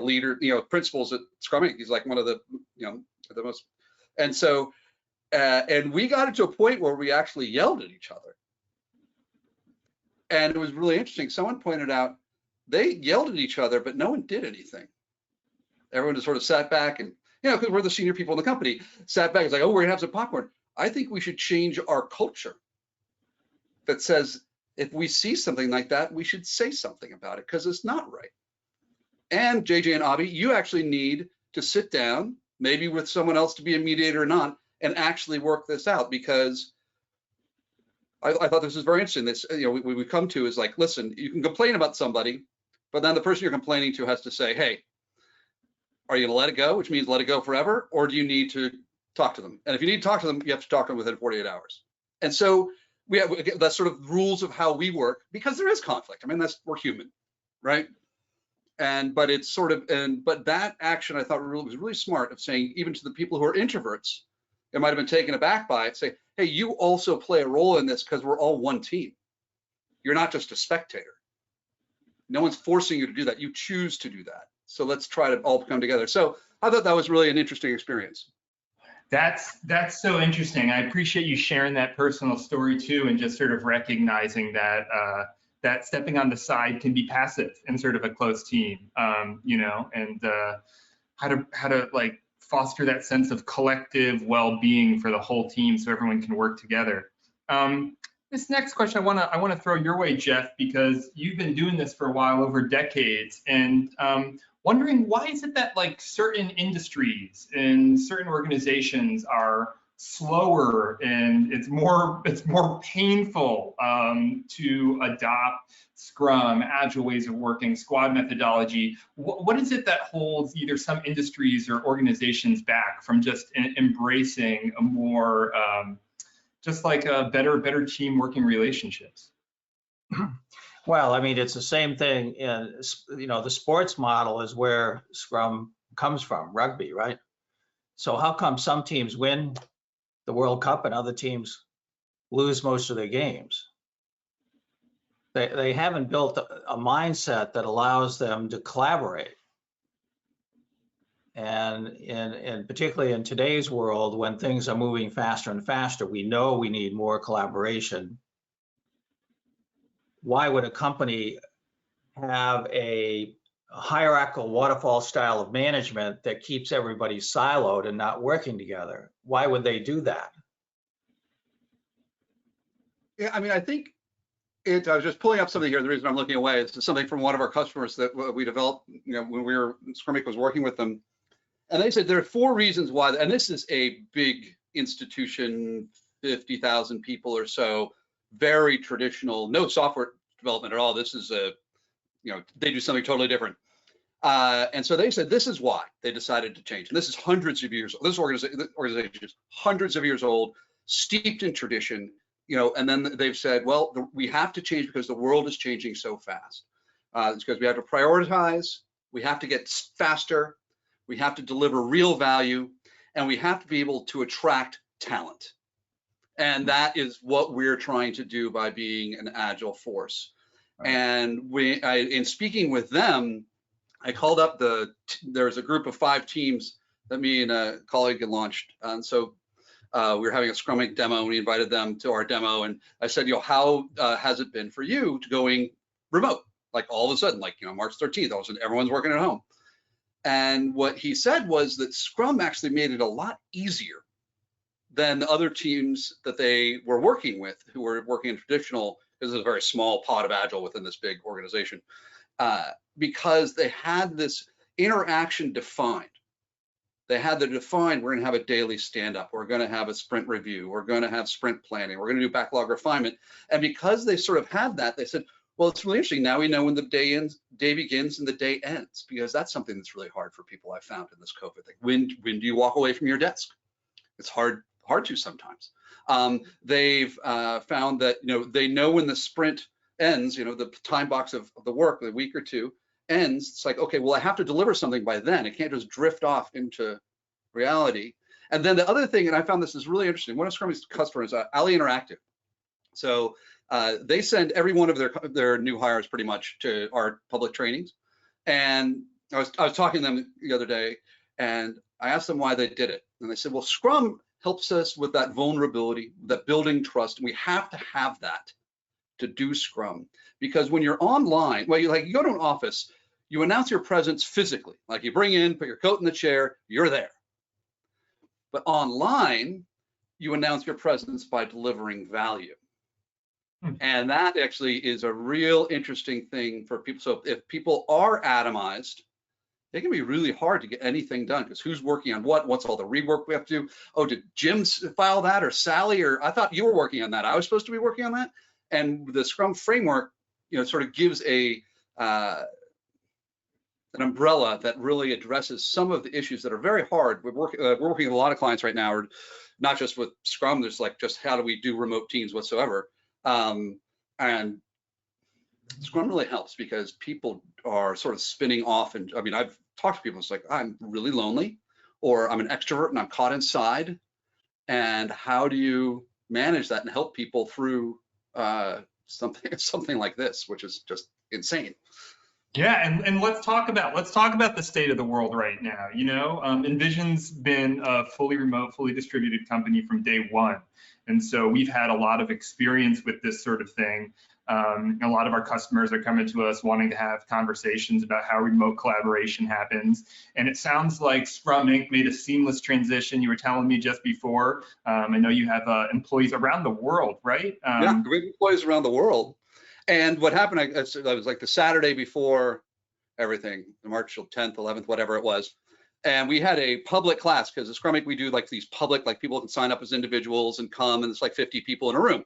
principals at Scrum. He's like one of the the most, and so and we got it to a point where we actually yelled at each other. And it was really interesting. Someone pointed out they yelled at each other, but no one did anything. Everyone just sort of sat back and, because we're the senior people in the company, sat back and was like, oh, we're gonna have some popcorn. I think we should change our culture that says if we see something like that, we should say something about it because it's not right. And JJ and Avi, you actually need to sit down, maybe with someone else to be a mediator or not, and actually work this out, because I thought this was very interesting. This, we come to is like, listen, you can complain about somebody, but then the person you're complaining to has to say, hey, are you gonna let it go, which means let it go forever, or do you need to talk to them? And if you need to talk to them, you have to talk to them within 48 hours. And so we have that's sort of rules of how we work, because there is conflict. I mean, we're human, right? But it's sort of, but that action I thought was really smart of saying, even to the people who are introverts, it might have been taken aback by it, say, hey, you also play a role in this because we're all one team. You're not just a spectator. No one's forcing you to do that. You choose to do that. So let's try to all come together. So I thought that was really an interesting experience. That's so interesting. I appreciate you sharing that personal story too, and just sort of recognizing that that stepping on the side can be passive in sort of a close team, and how to like foster that sense of collective well-being for the whole team so everyone can work together. This next question I want to throw your way, Jeff, because you've been doing this for a while, over decades, and wondering why is it that like certain industries and certain organizations are slower and it's more painful to adopt Scrum, agile ways of working, squad methodology. What is it that holds either some industries or organizations back from just embracing a more just like a better team working relationships? Well, I mean, it's the same thing in, the sports model is where Scrum comes from, rugby, right? So how come some teams win the World Cup and other teams lose most of their games? They haven't built a mindset that allows them to collaborate. And particularly in today's world, when things are moving faster and faster, we know we need more collaboration. Why would a company have a hierarchical waterfall style of management that keeps everybody siloed and not working together? Why would they do that? Yeah, I mean, I think I was just pulling up something here. The reason I'm looking away is something from one of our customers that we developed, when Scrum was working with them. And they said there are 4 reasons why, and this is a big institution, 50,000 people or so, very traditional, no software development at all. This is they do something totally different. And so they said, this is why they decided to change. And this is hundreds of years old. This organization is hundreds of years old, steeped in tradition, and then they've said, well, we have to change because the world is changing so fast. It's because we have to prioritize, we have to get faster, we have to deliver real value, and we have to be able to attract talent. And that is what we're trying to do by being an agile force. Right. And in speaking with them, I called up there's a group of 5 teams that me and a colleague had launched. And so we were having a Scrum demo, and we invited them to our demo. And I said, how has it been for you to going remote? Like all of a sudden, like, March 13th, all of a sudden everyone's working at home. And what he said was that Scrum actually made it a lot easier than the other teams that they were working with, who were working in traditional, because it's a very small pod of Agile within this big organization. Because they had this interaction defined. They had to define, we're gonna have a daily stand-up, we're gonna have a sprint review, we're gonna have sprint planning, we're gonna do backlog refinement. And because they sort of had that, they said, well, it's really interesting, now we know when the day begins and the day ends, because that's something that's really hard for people, I found in this COVID thing. When do you walk away from your desk? It's hard to sometimes. They've found that, they know when the sprint ends, the time box of the work, the week or two ends. It's like, okay, well, I have to deliver something by then. It can't just drift off into reality. And then the other thing, and I found this is really interesting, one of Scrummy's customers, Ali Interactive. So they send every one of their new hires pretty much to our public trainings. And I was talking to them the other day, and I asked them why they did it. And they said, well, Scrum helps us with that vulnerability, that building trust. And we have to have that to do Scrum, because when you're online, well, you go to an office, you announce your presence physically, like you bring in, put your coat in the chair, you're there. But online, you announce your presence by delivering value. And that actually is a real interesting thing for people. So if people are atomized, it can be really hard to get anything done, because who's working on what? What's all the rework we have to do? Oh, did Jim file that, or Sally, or I thought you were working on that. I was supposed to be working on that. And the Scrum framework, sort of gives an umbrella that really addresses some of the issues that are very hard. We're working with a lot of clients right now, or not just with Scrum. There's like, just how do we do remote teams whatsoever? And Scrum really helps, because people are sort of spinning off. And I mean, I've talked to people, it's like, I'm really lonely, or I'm an extrovert and I'm caught inside. And how do you manage that and help people through something like this, which is just insane. Yeah, and let's talk about the state of the world right now. Envision's been a fully remote, fully distributed company from day one, and so we've had a lot of experience with this sort of thing. A lot of our customers are coming to us wanting to have conversations about how remote collaboration happens. And it sounds like Scrum Inc. made a seamless transition. You were telling me just before. I know you have employees around the world, right? Yeah, we have employees around the world. And what happened, I was like the Saturday before everything, March 10th, 11th, whatever it was. And we had a public class, because at Scrum Inc. we do like these public, like people can sign up as individuals and come, and it's like 50 people in a room.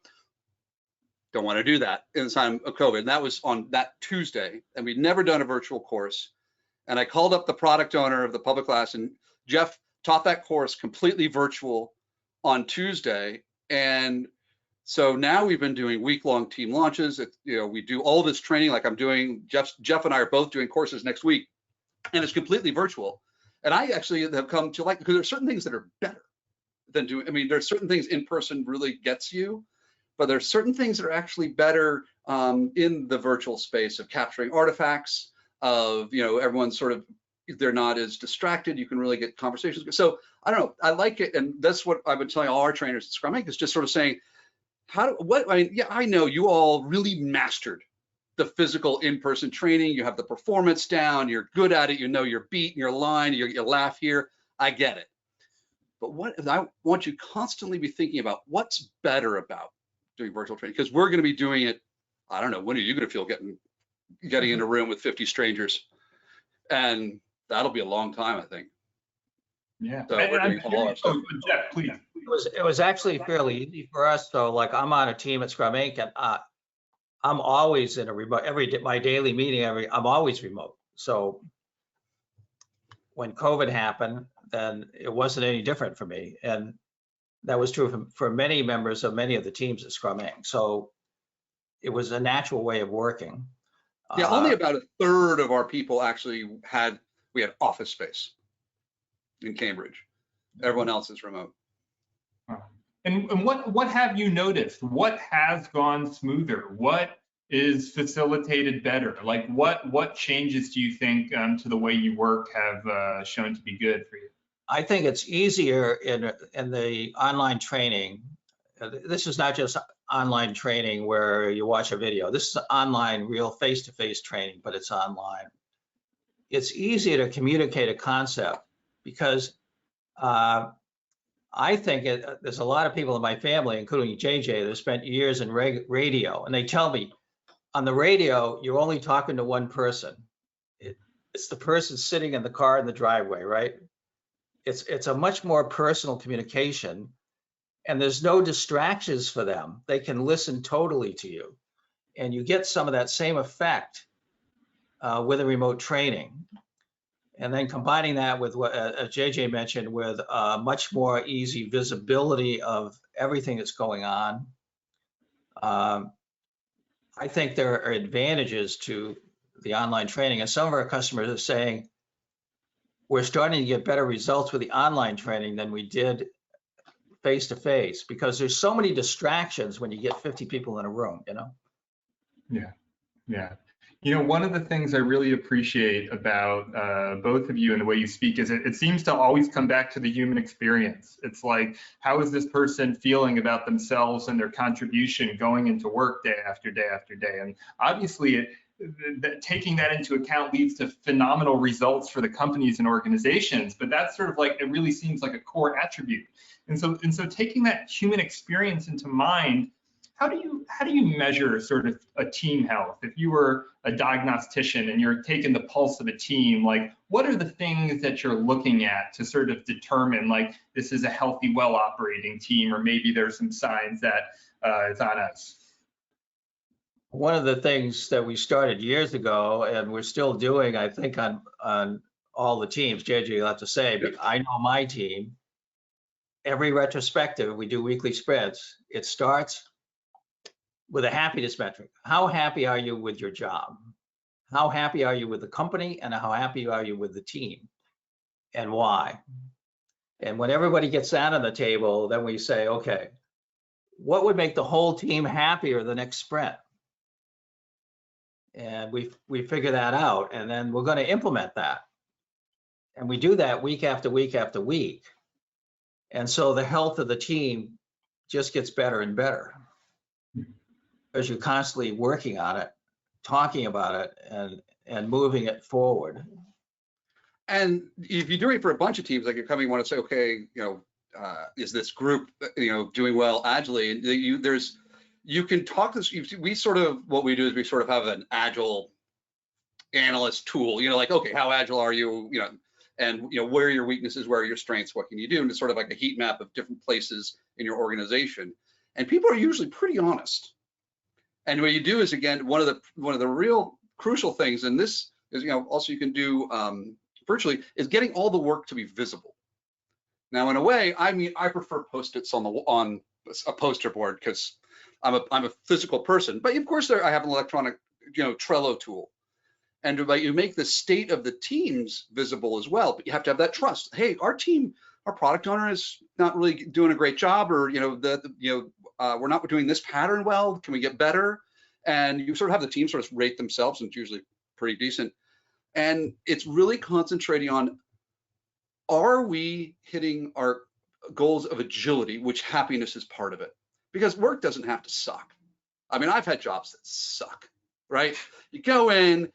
Don't want to do that in the time of COVID. And that was on that Tuesday, and we'd never done a virtual course. And I called up the product owner of the public class, and Jeff taught that course completely virtual on Tuesday. And so now we've been doing week-long team launches. We do all this training, like I'm doing. Jeff and I are both doing courses next week, and it's completely virtual. And I actually have come to like, because there's certain things that are better than doing. I mean, there's certain things in person really gets you. But there's certain things that are actually better in the virtual space of capturing artifacts, of, everyone's sort of, they're not as distracted. You can really get conversations. So I don't know, I like it. And that's what I've been telling all our trainers at Scrum Inc. is just sort of saying, I know you all really mastered the physical in-person training. You have the performance down, you're good at it. You know your beat and your line, you laugh here. I get it. But I want you constantly be thinking about what's better about doing virtual training, because we're going to be doing it. I don't know, when are you going to feel getting in a room with 50 strangers? And that'll be a long time, I think. Yeah. So Jeff, please. It was actually fairly easy for us. So like I'm on a team at Scrum Inc. and I'm always in a remote, my daily meeting, I'm always remote. So when COVID happened, then it wasn't any different for me. And that was true for many members of many of the teams at Scrum Inc. So it was a natural way of working. Yeah, only about a third of our people actually we had office space in Cambridge. Everyone else is remote. And what have you noticed? What has gone smoother? What is facilitated better? Like what changes do you think to the way you work have shown to be good for you? I think it's easier in the online training. This is not just online training where you watch a video. This is online, real face-to-face training, but it's online. It's easier to communicate a concept because I think there's a lot of people in my family, including JJ, that have spent years in radio, and they tell me, on the radio, you're only talking to one person. It's the person sitting in the car in the driveway, right? It's a much more personal communication, and there's no distractions for them. They can listen totally to you, and you get some of that same effect with a remote training. And then combining that with what JJ mentioned, with much more easy visibility of everything that's going on. I think there are advantages to the online training, and some of our customers are saying we're starting to get better results with the online training than we did face-to-face, because there's so many distractions when you get 50 people in a room, you know? Yeah. You know, one of the things I really appreciate about both of you and the way you speak is it seems to always come back to the human experience. It's like, how is this person feeling about themselves and their contribution going into work day after day after day? And obviously, taking that into account leads to phenomenal results for the companies and organizations, but that's sort of like, it really seems like a core attribute. And so taking that human experience into mind, how do you measure sort of a team health? If you were a diagnostician and you're taking the pulse of a team, like what are the things that you're looking at to sort of determine like this is a healthy, well operating team, or maybe there's some signs that it's on us? One of the things that we started years ago, and we're still doing, I think, on all the teams, JJ, you'll have to say, but I know my team, every retrospective, we do weekly spreads. It starts with a happiness metric. How happy are you with your job? How happy are you with the company? And how happy are you with the team? And why? And when everybody gets that on the table, then we say, okay, what would make the whole team happier the next sprint? And we figure that out, and then we're going to implement that. And we do that week after week after week. And so the health of the team just gets better and better, because you're constantly working on it, talking about it, and moving it forward. And if you're doing it for a bunch of teams, like you're coming, you want to say, okay, is this group, doing well agilely? And you can talk this. We sort of, what we do is we sort of have an agile analyst tool. Like, okay, how agile are you? And where are your weaknesses? Where are your strengths? What can you do? And it's sort of like a heat map of different places in your organization. And people are usually pretty honest. And what you do is, again, one of the real crucial things, and this is, also you can do virtually, is getting all the work to be visible. Now, in a way, I prefer Post-its on a poster board because I'm a physical person. But of course, I have an electronic, Trello tool, and you make the state of the teams visible as well. But you have to have that trust. Hey, our team, our product owner is not really doing a great job, or we're not doing this pattern well. Can we get better? And you sort of have the team sort of rate themselves, and it's usually pretty decent. And it's really concentrating on, are we hitting our goals of agility, which happiness is part of it? Because work doesn't have to suck. I've had jobs that suck, right? You go in,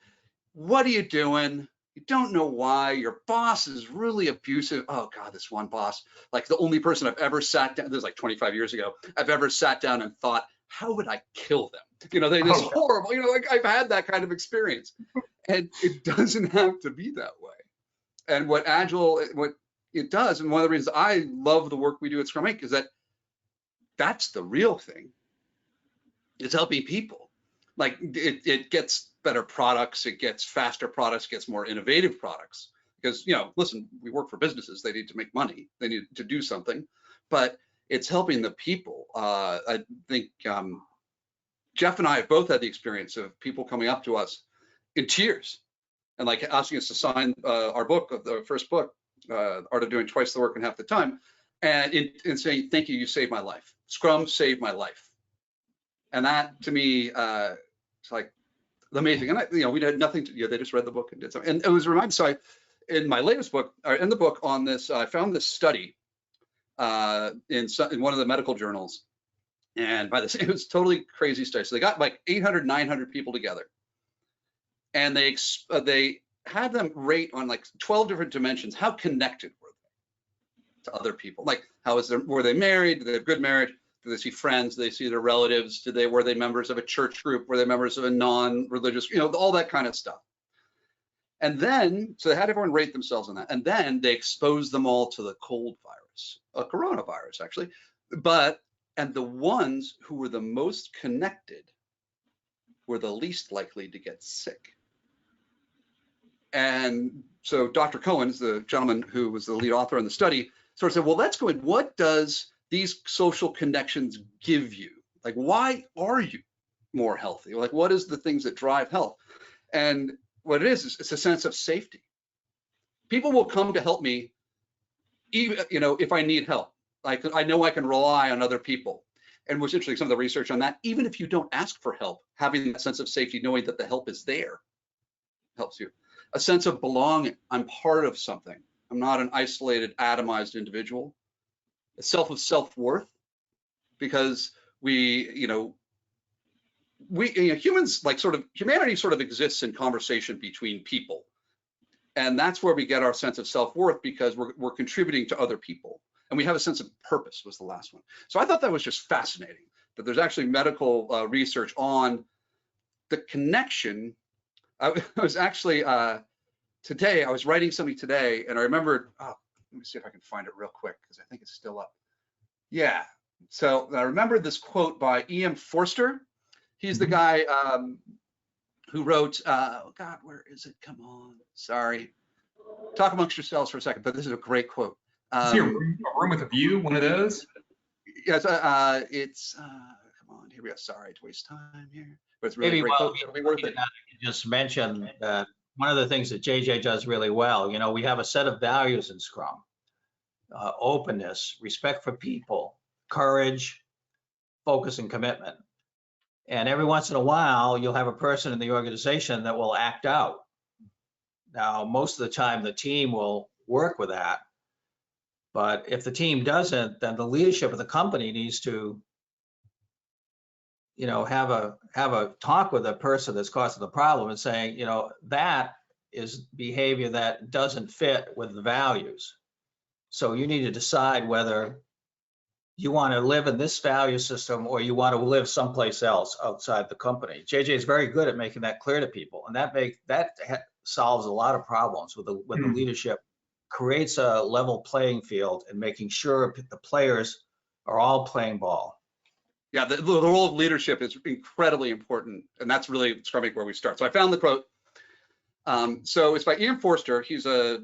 what are you doing? You don't know why. Your boss is really abusive. Oh God, this one boss, like the only person I've ever sat down, this is like 25 years ago, I've ever sat down and thought, how would I kill them? This horrible, like I've had that kind of experience. And it doesn't have to be that way. And what It does. And one of the reasons I love the work we do at Scrum Inc. is that that's the real thing. It's helping people. Like it gets better products, it gets faster products, gets more innovative products. Because, you know, listen, we work for businesses. They need to make money. They need to do something. But it's helping the people. I think Jeff and I have both had the experience of people coming up to us in tears and like asking us to sign our book, the first book, Art of Doing Twice the Work in Half the Time, and saying, thank you, you saved my life. Scrum saved my life. And that to me, it's like amazing. And you know, we had nothing to, you know, they just read the book and did something. And it was reminded, so in my latest book, or in the book on this, I found this study in one of the medical journals. And by this, it was totally crazy study. So they got like 800, 900 people together, and they had them rate on like 12 different dimensions. How connected were they to other people? Like, were they married? Did they have good marriage? Did they see friends? Did they see their relatives? Were they members of a church group? Were they members of a non-religious, you know, all that kind of stuff. And then, so they had everyone rate themselves on that. And then they exposed them all to the cold virus, a coronavirus actually. And the ones who were the most connected were the least likely to get sick. And so Dr. Cohen is the gentleman who was the lead author in the study, sort of said, well, let's go in. What does these social connections give you? Like, why are you more healthy? Like, what is the things that drive health? And what it is it's a sense of safety. People will come to help me, even, you know, if I need help. Like, I know I can rely on other people. And what's interesting, some of the research on that, even if you don't ask for help, having that sense of safety, knowing that the help is there, helps you. A sense of belonging. I'm part of something. I'm not an isolated, atomized individual. A self-worth, because humans, like humanity sort of exists in conversation between people. And that's where we get our sense of self-worth, because we're contributing to other people. And we have a sense of purpose, was the last one. So I thought that was just fascinating, that there's actually medical research on the connection. I was actually, today, I was writing something today, and I remembered, let me see if I can find it real quick, because I think it's still up. Yeah, so I remembered this quote by E.M. Forster. He's the guy who wrote, oh God, where is it? Come on, sorry. Talk amongst yourselves for a second, but this is a great quote. Is he a room with a view, one of those? Yes, it's, come on, here we go. Sorry to waste time here. But it's really Maybe, great well, quote. It'll be worth it. Just mention that one of the things that JJ does really well, you know, we have a set of values in Scrum: openness, respect for people, courage, focus, and commitment. And every once in a while, you'll have a person in the organization that will act out. Now, most of the time, the team will work with that. But if the team doesn't, then the leadership of the company needs to, you know, have a talk with the person that's causing the problem and saying, you know, that is behavior that doesn't fit with the values. So you need to decide whether you want to live in this value system or you want to live someplace else outside the company. JJ is very good at making that clear to people, and that solves a lot of problems with the leadership. Creates a level playing field and making sure the players are all playing ball. Yeah, the role of leadership is incredibly important, and that's really Scrum Inc. where we start. So I found the quote. So it's by E.M. Forster. He's a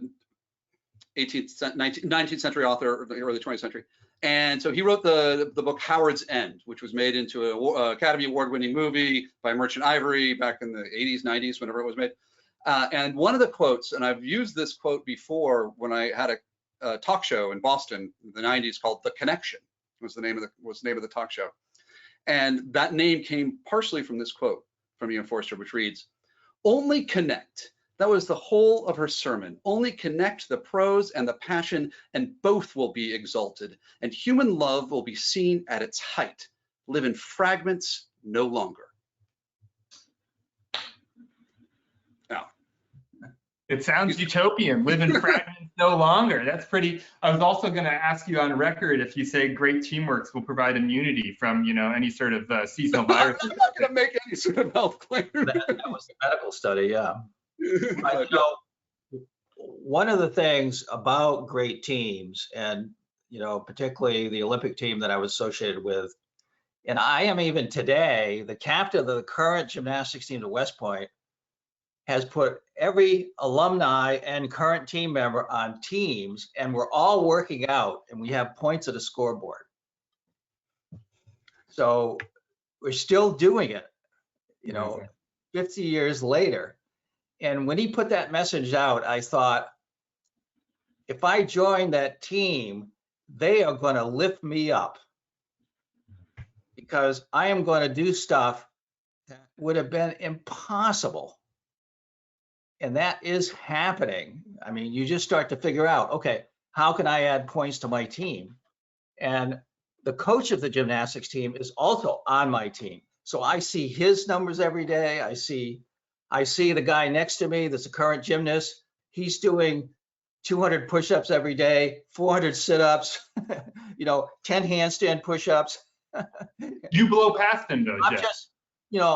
19th century author, or the early 20th century. And so he wrote the book Howard's End, which was made into an Academy Award-winning movie by Merchant Ivory back in the 80s, 90s, whenever it was made. And one of the quotes, and I've used this quote before when I had a talk show in Boston in the 90s called The Connection, was the name of the talk show. And that name came partially from this quote from E.M. Forster, which reads, "Only connect." That was the whole of her sermon. Only connect the prose and the passion, and both will be exalted, and human love will be seen at its height. Live in fragments no longer. It sounds utopian. Live in fragments no longer. That's pretty. I was also going to ask you on record if you say great teamworks will provide immunity from, you know, any sort of seasonal virus. I'm not going to make any sort of health claim. That was the medical study, yeah. But, you know, one of the things about great teams, and particularly the Olympic team that I was associated with, and I am even today the captain of the current gymnastics team at West Point, has put every alumni and current team member on teams, and we're all working out, and we have points at a scoreboard. So we're still doing it, 50 years later. And when he put that message out, I thought, if I join that team, they are going to lift me up, because I am going to do stuff that would have been impossible. And that is happening. I mean, you just start to figure out, okay, how can I add points to my team? And the coach of the gymnastics team is also on my team. So I see his numbers every day. I see the guy next to me that's a current gymnast. He's doing 200 push-ups every day, 400 sit-ups, 10 handstand push-ups. You blow past him though, Jeff.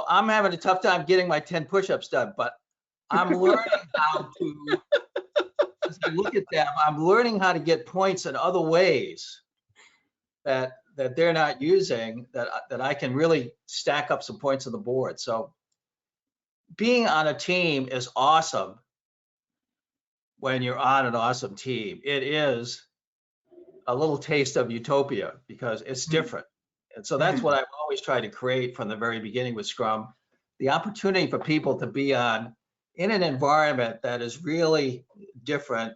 I'm having a tough time getting my 10 push-ups done, but I'm learning how to, as I look at them, I'm learning how to get points in other ways that they're not using, that I can really stack up some points on the board. So being on a team is awesome when you're on an awesome team. It is a little taste of utopia because it's different. And so that's what I've always tried to create from the very beginning with Scrum, the opportunity for people to be in an environment that is really different,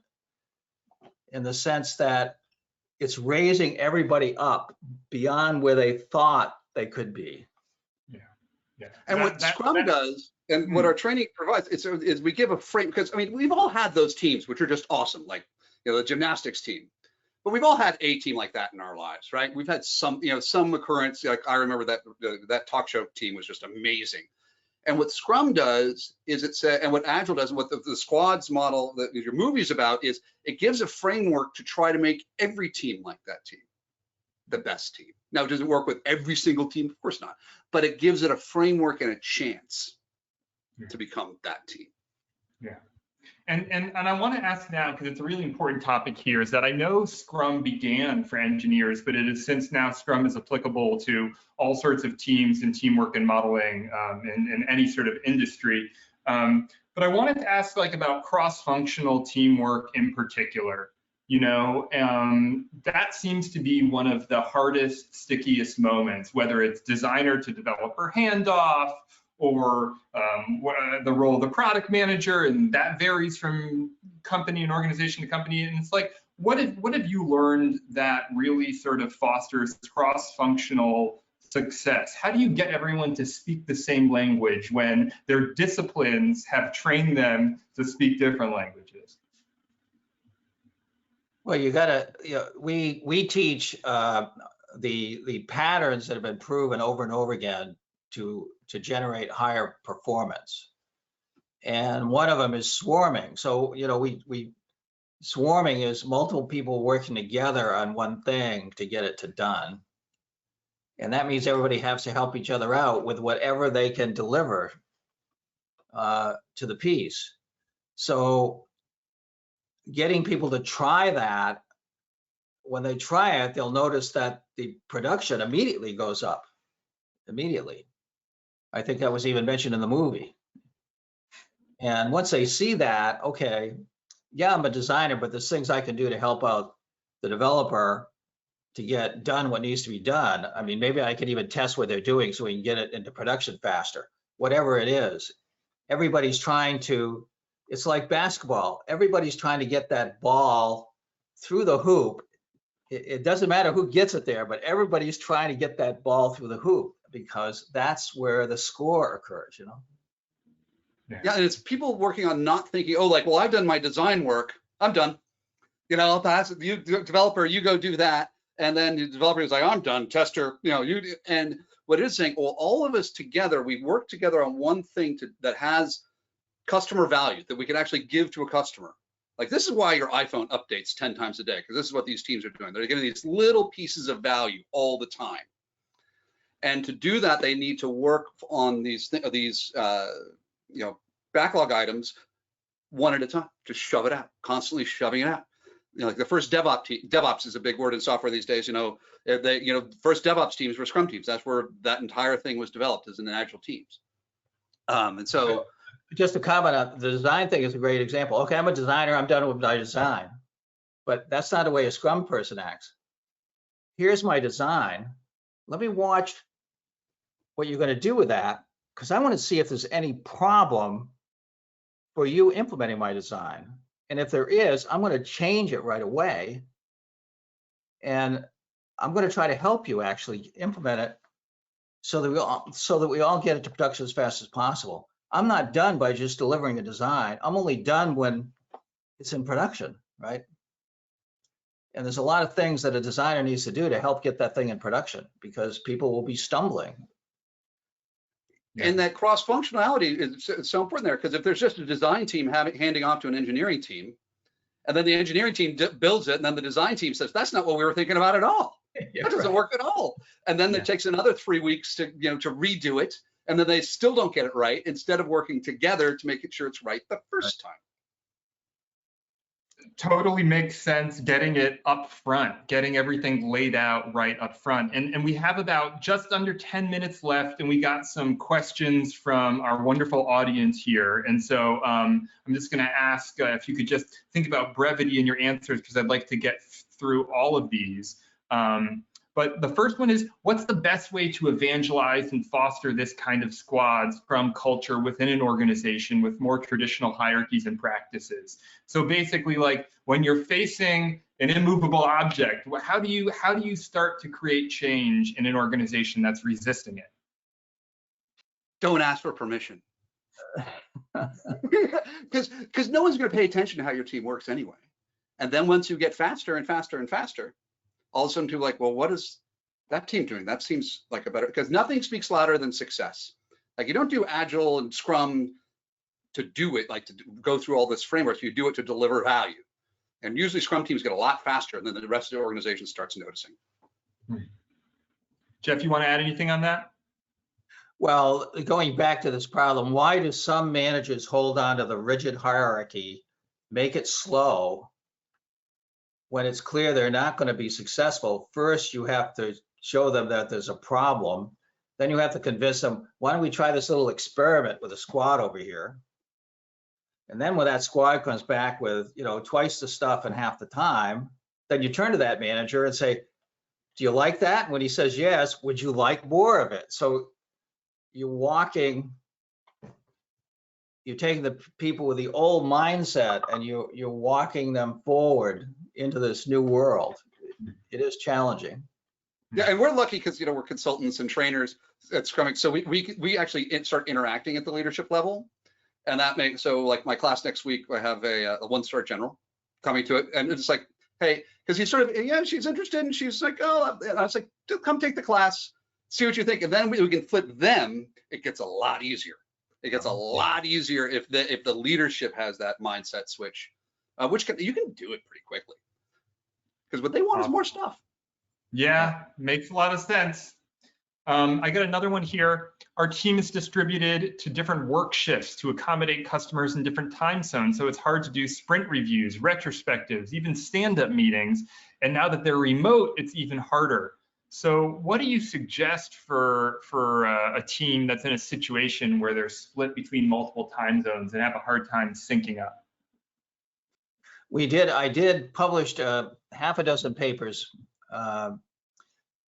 in the sense that it's raising everybody up beyond where they thought they could be. Yeah. And what Scrum does, and what our training provides, is we give a frame, because I mean, we've all had those teams which are just awesome, like the gymnastics team. But we've all had a team like that in our lives, right? We've had some occurrence. Like I remember that talk show team was just amazing. And what Scrum does is and what Agile does, and what the squads model that your movie's about, is it gives a framework to try to make every team like that team, the best team. Now, does it work with every single team? Of course not. But it gives it a framework and a chance to become that team. Yeah. And I want to ask now, because it's a really important topic here, is that I know Scrum began for engineers, but it is since now Scrum is applicable to all sorts of teams and teamwork and modeling in any sort of industry. But I wanted to ask about cross-functional teamwork in particular. That seems to be one of the hardest, stickiest moments, whether it's designer to developer handoff, or the role of the product manager, and that varies from company and organization to company. And it's like, what have you learned that really sort of fosters cross-functional success? How do you get everyone to speak the same language when their disciplines have trained them to speak different languages? Well, you gotta, we teach the patterns that have been proven over and over again to generate higher performance. And one of them is swarming. So, swarming is multiple people working together on one thing to get it done. And that means everybody has to help each other out with whatever they can deliver to the piece. So getting people to try that, when they try it, they'll notice that the production immediately goes up. Immediately. I think that was even mentioned in the movie. And once they see that, okay, yeah, I'm a designer, but there's things I can do to help out the developer to get done what needs to be done. I mean, maybe I can even test what they're doing so we can get it into production faster. Whatever it is, everybody's trying to, it's like basketball. Everybody's trying to get that ball through the hoop. It doesn't matter who gets it there, but everybody's trying to get that ball through the hoop, because that's where the score occurs, Yeah, and it's people working on not thinking, well, I've done my design work, I'm done. I'll pass it. You developer, you go do that. And then the developer is like, I'm done. Tester, and what it is saying, well, all of us together, we work together on one thing that has customer value that we can actually give to a customer. Like, this is why your iPhone updates 10 times a day, because this is what these teams are doing. They're getting these little pieces of value all the time. And to do that, they need to work on these backlog items one at a time. Just shove it out, constantly shoving it out. You know, like the first DevOps is a big word in software these days. You know, first DevOps teams were Scrum teams. That's where that entire thing was developed, as in Agile teams. And so, just to comment on the design thing is a great example. Okay, I'm a designer. I'm done with my design, but that's not the way a Scrum person acts. Here's my design. Let me watch what you're going to do with that, because I want to see if there's any problem for you implementing my design. And if there is, I'm going to change it right away. And I'm going to try to help you actually implement it so that we all get it to production as fast as possible. I'm not done by just delivering a design. I'm only done when it's in production, right? And there's a lot of things that a designer needs to do to help get that thing in production, because people will be stumbling. And that cross-functionality is so important there, because if there's just a design team handing off to an engineering team, and then the engineering team builds it, and then the design team says, that's not what we were thinking about at all. That doesn't work at all. And then it takes another 3 weeks to redo it, and then they still don't get it right, instead of working together to make sure it's right the first time. Totally makes sense, getting it up front, getting everything laid out right up front. And we have about just under 10 minutes left, and we got some questions from our wonderful audience here. And so I'm just going to ask if you could just think about brevity in your answers, because I'd like to get through all of these. But the first one is, what's the best way to evangelize and foster this kind of squad Scrum culture within an organization with more traditional hierarchies and practices? So basically, like when you're facing an immovable object, how do you start to create change in an organization that's resisting it? Don't ask for permission. Because no one's going to pay attention to how your team works anyway. And then once you get faster and faster and faster, all of a sudden people are like, well, what is that team doing? That seems like a better, because nothing speaks louder than success. Like, you don't do Agile and Scrum to do it, like to go through all this framework. You do it to deliver value. And usually Scrum teams get a lot faster, and then the rest of the organization starts noticing. Jeff, you want to add anything on that? Well, going back to this problem, why do some managers hold on to the rigid hierarchy, make it slow, when it's clear they're not going to be successful? First, you have to show them that there's a problem. Then you have to convince them, why don't we try this little experiment with a squad over here? And then when that squad comes back with, twice the stuff in half the time, then you turn to that manager and say, do you like that? And when he says yes, would you like more of it? So you're taking the people with the old mindset and you're walking them forward into this new world. It is challenging. Yeah, and we're lucky because we're consultants and trainers at Scrum, so we actually start interacting at the leadership level, and that makes, so like my class next week, I have a one-star general coming to it, and it's like, hey, because he's sort of, yeah, she's interested, and she's like, oh, and I was like, come take the class, see what you think, and then we can flip them. It gets a lot easier. It gets a lot easier if the leadership has that mindset switch, which you can do it pretty quickly, because what they want is more stuff. Yeah, makes a lot of sense. I got another one here. Our team is distributed to different work shifts to accommodate customers in different time zones, so it's hard to do sprint reviews, retrospectives, even stand-up meetings. And now that they're remote, it's even harder. So what do you suggest for a team that's in a situation where they're split between multiple time zones and have a hard time syncing up? I did published half a dozen papers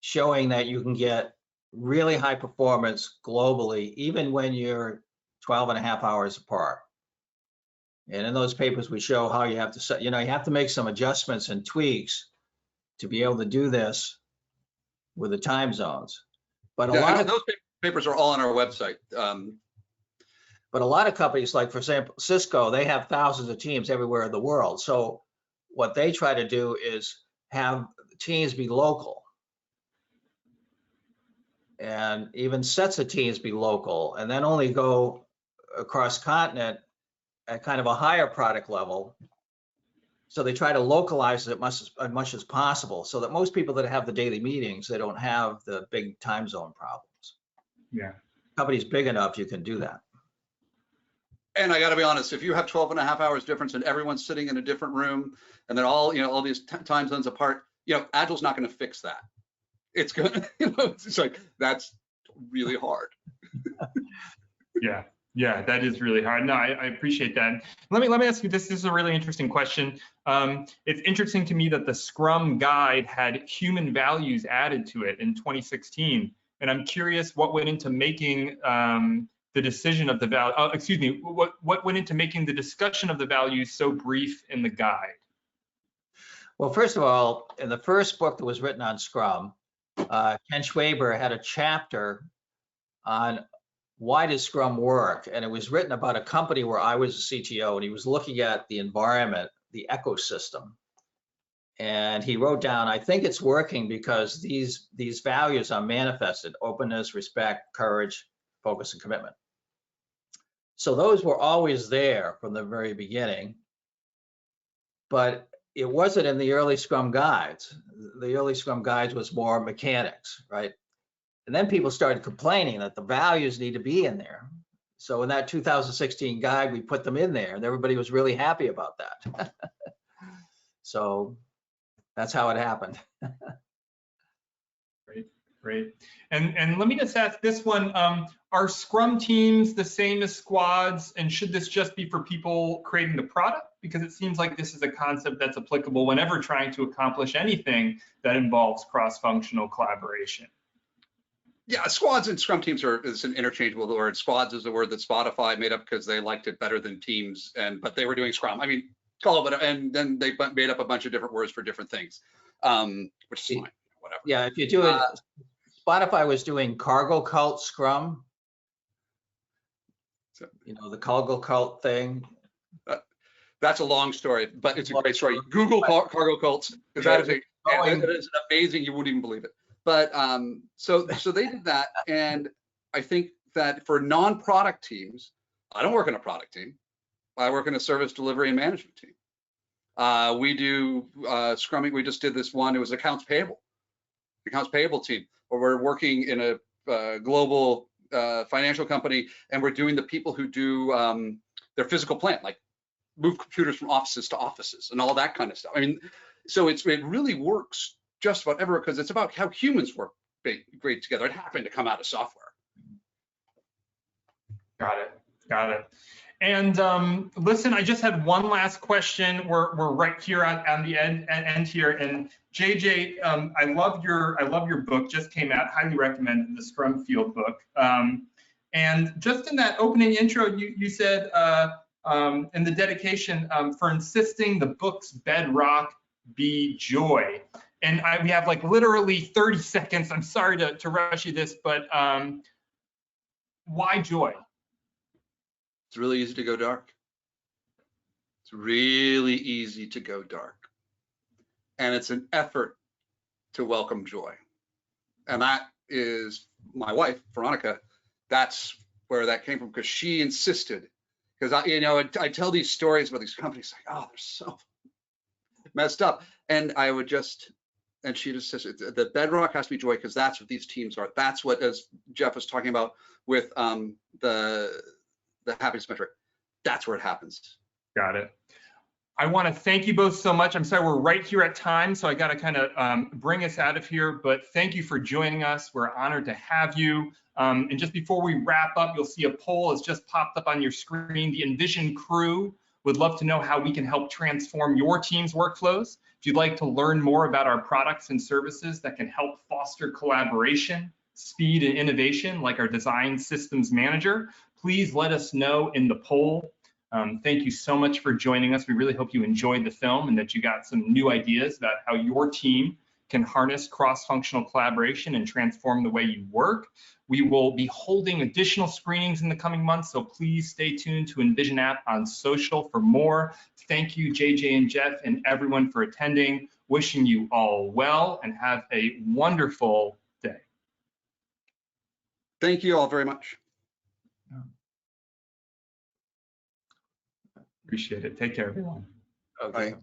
showing that you can get really high performance globally, even when you're 12 and a half hours apart. And in those papers, we show how you have to set, you have to make some adjustments and tweaks to be able to do this with the time zones. But a lot of those papers are all on our website. But a lot of companies, like for example, Cisco, they have thousands of teams everywhere in the world. So what they try to do is have teams be local, and even sets of teams be local, and then only go across continent at kind of a higher product level. So they try to localize it as much as possible, so that most people that have the daily meetings, they don't have the big time zone problems. Yeah. Company's big enough, you can do that. And I got to be honest, if you have 12 and a half hours difference and everyone's sitting in a different room and then all, all these time zones apart, Agile's not going to fix that. It's going to, it's like, that's really hard. Yeah, that is really hard. No, I appreciate that. Let me ask you this. This is a really interesting question. It's interesting to me that the Scrum guide had human values added to it in 2016. And I'm curious what went into making the decision of the value, what went into making the discussion of the values so brief in the guide? Well, first of all, in the first book that was written on Scrum, Ken Schwaber had a chapter on why does Scrum work? And it was written about a company where I was a CTO, and he was looking at the environment, the ecosystem. And he wrote down, I think it's working because these values are manifested: openness, respect, courage, focus, and commitment. So those were always there from the very beginning, but it wasn't in the early Scrum guides. The early Scrum guides was more mechanics, right? And then people started complaining that the values need to be in there. So in that 2016 guide, we put them in there, and everybody was really happy about that. So that's how it happened. Great. And let me just ask this one, are Scrum teams the same as squads, and should this just be for people creating the product? Because it seems like this is a concept that's applicable whenever trying to accomplish anything that involves cross-functional collaboration. Yeah, squads and Scrum teams is an interchangeable word. Squads is a word that Spotify made up because they liked it better than teams, but they were doing Scrum. I mean, call it, and then they made up a bunch of different words for different things, which is fine, whatever. Yeah, if you do it, Spotify was doing cargo cult Scrum. The cargo cult thing. That's a long story, but it's a great story. Google cargo cults, because that is amazing. You wouldn't even believe it. But so they did that, and I think that for non-product teams, I don't work in a product team. I work in a service delivery and management team. We do Scrumming. We just did this one. It was accounts payable team, where we're working in a global financial company, and we're doing the people who do their physical plant, like move computers from offices to offices and all that kind of stuff. I mean, so it really works just about everywhere, because it's about how humans work great together. It happened to come out of software. Got it. And listen, I just had one last question. We're right here on the end here. And JJ, I love your book. Just came out. Highly recommend the Scrum Field book. And just in that opening intro, you said in the dedication for insisting the book's bedrock be joy. And we have like literally 30 seconds. I'm sorry to rush you this, but why joy? It's really easy to go dark. It's really easy to go dark. And it's an effort to welcome joy. And that is my wife, Veronica. That's where that came from, because she insisted. Because I tell these stories about these companies, like, oh, they're so messed up. And I would and she just says, the bedrock has to be joy, because that's what these teams are. That's what, as Jeff was talking about with the happiness metric, that's where it happens. Got it. I want to thank you both so much. I'm sorry, we're right here at time, so I got to kind of bring us out of here, but thank you for joining us. We're honored to have you. And just before we wrap up, you'll see a poll has just popped up on your screen. The Envision crew would love to know how we can help transform your team's workflows. If you'd like to learn more about our products and services that can help foster collaboration, speed, and innovation, like our Design Systems Manager, please let us know in the poll. Thank you so much for joining us. We really hope you enjoyed the film and that you got some new ideas about how your team can harness cross-functional collaboration and transform the way you work. We will be holding additional screenings in the coming months, so please stay tuned to Envision app on social for more. Thank you, JJ and Jeff, and everyone for attending. Wishing you all well and have a wonderful day. Thank you all very much. Appreciate it. Take care, everyone. Okay. Bye.